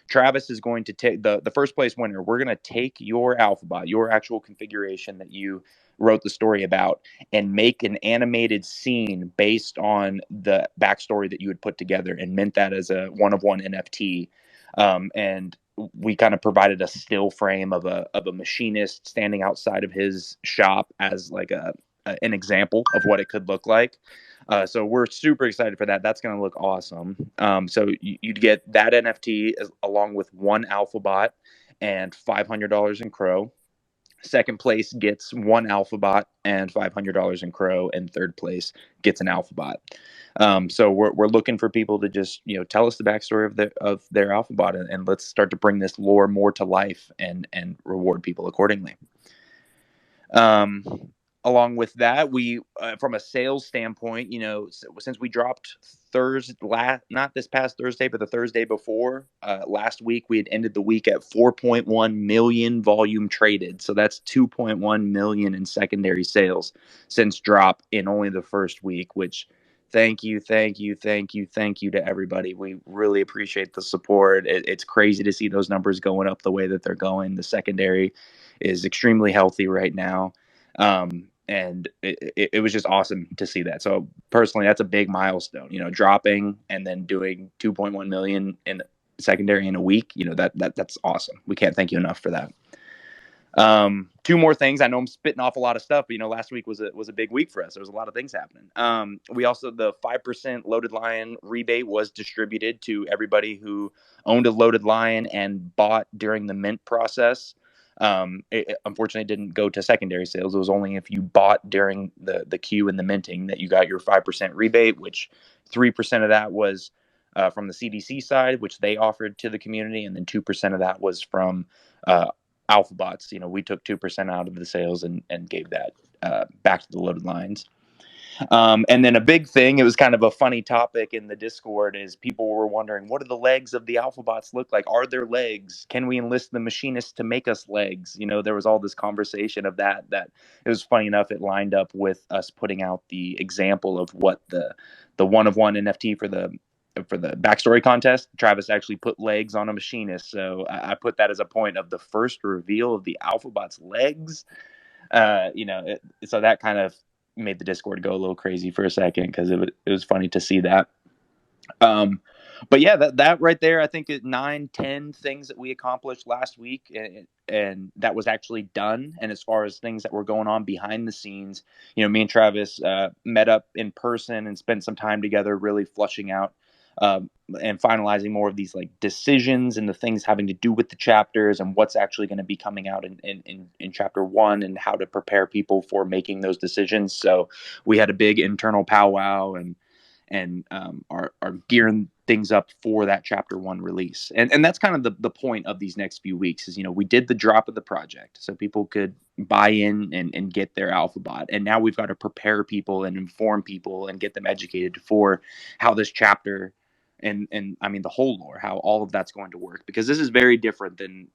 Travis is going to take the first place winner. We're going to take your Alphabot, your actual configuration that you wrote the story about, and make an animated scene based on the backstory that you had put together, and mint that as a 1-of-1 NFT. And we kind of provided a still frame of a machinist standing outside of his shop as like an example of what it could look like. So we're super excited for that. That's going to look awesome. So you'd get that NFT along with 1 Alphabot and $500 in Crow. Second place gets 1 Alphabot and $500 in Crow, and third place gets an Alphabot. So we're looking for people to just tell us the backstory of their Alphabot, and let's start to bring this lore more to life and reward people accordingly. Along with that, we from a sales standpoint, since we dropped not this past Thursday, but the Thursday before last week, we had ended the week at 4.1 million volume traded. So that's 2.1 million in secondary sales since drop in only the first week, which thank you to everybody. We really appreciate the support. It's crazy to see those numbers going up the way that they're going. The secondary is extremely healthy right now. And it was just awesome to see that. So personally, that's a big milestone, dropping and then doing 2.1 million in secondary in a week. That's awesome. We can't thank you enough for that. 2 more things. I know I'm spitting off a lot of stuff, but last week was a big week for us. There was a lot of things happening. We also, the 5% Loaded Lion rebate was distributed to everybody who owned a Loaded Lion and bought during the mint process. It unfortunately didn't go to secondary sales. It was only if you bought during the queue and the minting that you got your 5% rebate, which 3% of that was from the CDC side, which they offered to the community, and then 2% of that was from Alphabots. We took 2% out of the sales and gave that back to the loaded lines. And then a big thing, it was kind of a funny topic in the Discord, is people were wondering, what do the legs of the Alphabots look like? Are there legs? Can we enlist the machinists to make us legs? There was all this conversation of that it was funny enough. It lined up with us putting out the example of what the 1-of-1 NFT for the backstory contest. Travis actually put legs on a machinist. So I put that as a point of the first reveal of the Alphabot's legs. So that kind of made the Discord go a little crazy for a second, because it was funny to see that. But yeah, that right there, I think 9-10 things that we accomplished last week, and that was actually done. And as far as things that were going on behind the scenes, me and Travis met up in person and spent some time together, really flushing out and finalizing more of these decisions and the things having to do with the chapters and what's actually going to be coming out in chapter 1, and how to prepare people for making those decisions. So we had a big internal powwow and are gearing things up for that chapter 1 release. And that's kind of the point of these next few weeks is, we did the drop of the project so people could buy in and get their Alphabot. And now we've got to prepare people and inform people and get them educated for how this chapter and I mean the whole lore, how all of that's going to work, because this is very different than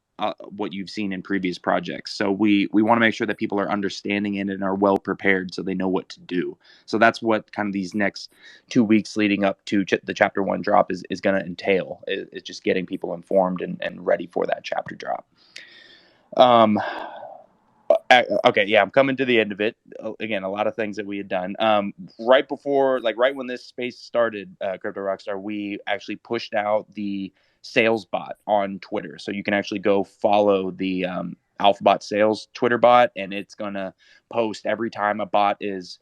what you've seen in previous projects. So we want to make sure that people are understanding it and are well prepared so they know what to do. So that's what kind of these next 2 weeks leading up to the chapter 1 drop is going to entail. It's just getting people informed and ready for that chapter drop. Okay, yeah, I'm coming to the end of it. Again, a lot of things that we had done. Right when this space started, Crypto Rockstar, we actually pushed out the sales bot on Twitter. So you can actually go follow the Alphabot sales Twitter bot, and it's going to post every time a bot is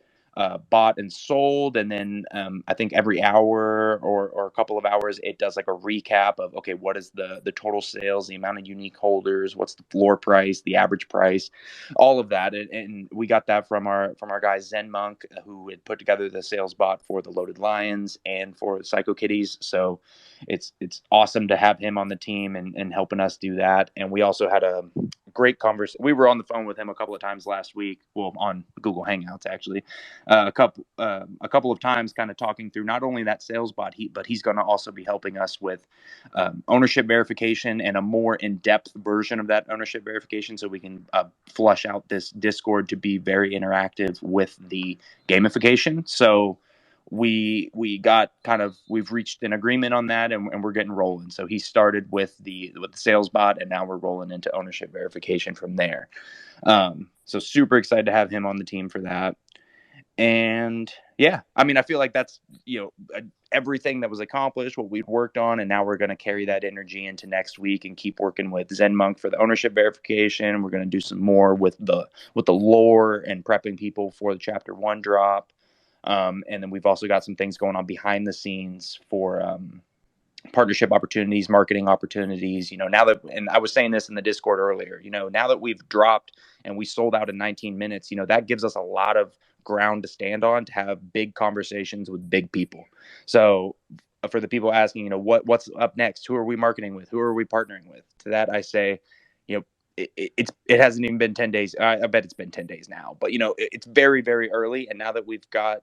bought and sold. And then I think every hour or a couple of hours, it does like a recap of, okay, what is the total sales, the amount of unique holders, what's the floor price, the average price, all of that. And we got that from our guy Zen Monk, who had put together the sales bot for the Loaded Lions and for Psycho Kitties. So it's awesome to have him on the team and helping us do that. And we also had a great conversation. We were on the phone with him a couple of times last week, well, on Google Hangouts actually, a couple of times, kind of talking through not only that sales bot, but he's going to also be helping us with ownership verification and a more in-depth version of that ownership verification, so we can flush out this Discord to be very interactive with the gamification. So we've reached an agreement on that, and we're getting rolling. So he started with the sales bot, and now we're rolling into ownership verification from there. So super excited to have him on the team for that. And yeah, I mean, I feel like that's, everything that was accomplished, what we've worked on, and now we're going to carry that energy into next week and keep working with Zen Monk for the ownership verification. We're going to do some more with the lore and prepping people for the chapter 1 drop. And then we've also got some things going on behind the scenes for partnership opportunities, marketing opportunities. Now that, and I was saying this in the Discord earlier, now that we've dropped and we sold out in 19 minutes, that gives us a lot of ground to stand on to have big conversations with big people. So for the people asking, what's up next? Who are we marketing with? Who are we partnering with? To that I say, it hasn't even been 10 days. I bet it's been 10 days now, but it's very, very early. And now that we've got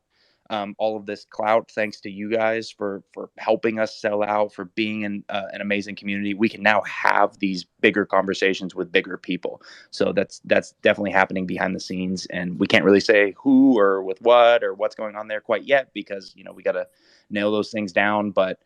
all of this clout, thanks to you guys for helping us sell out, for being in an amazing community, we can now have these bigger conversations with bigger people. So that's definitely happening behind the scenes, and we can't really say who or with what or what's going on there quite yet, because we got to nail those things down. But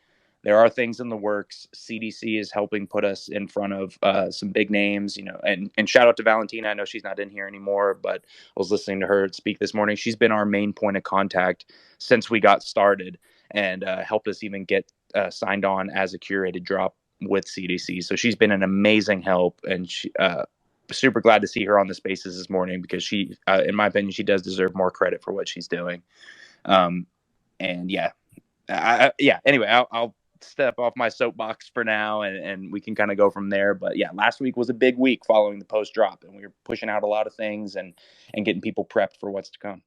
there are things in the works. CDC is helping put us in front of some big names, and shout out to Valentina. I know she's not in here anymore, but I was listening to her speak this morning. She's been our main point of contact since we got started, and helped us even get signed on as a curated drop with CDC. So she's been an amazing help, and she, super glad to see her on the spaces this morning, because she, in my opinion, she does deserve more credit for what she's doing. And yeah, anyway, I'll step off my soapbox for now, and we can kind of go from there. But yeah, last week was a big week following the post drop, and we were pushing out a lot of things and getting people prepped for what's to come.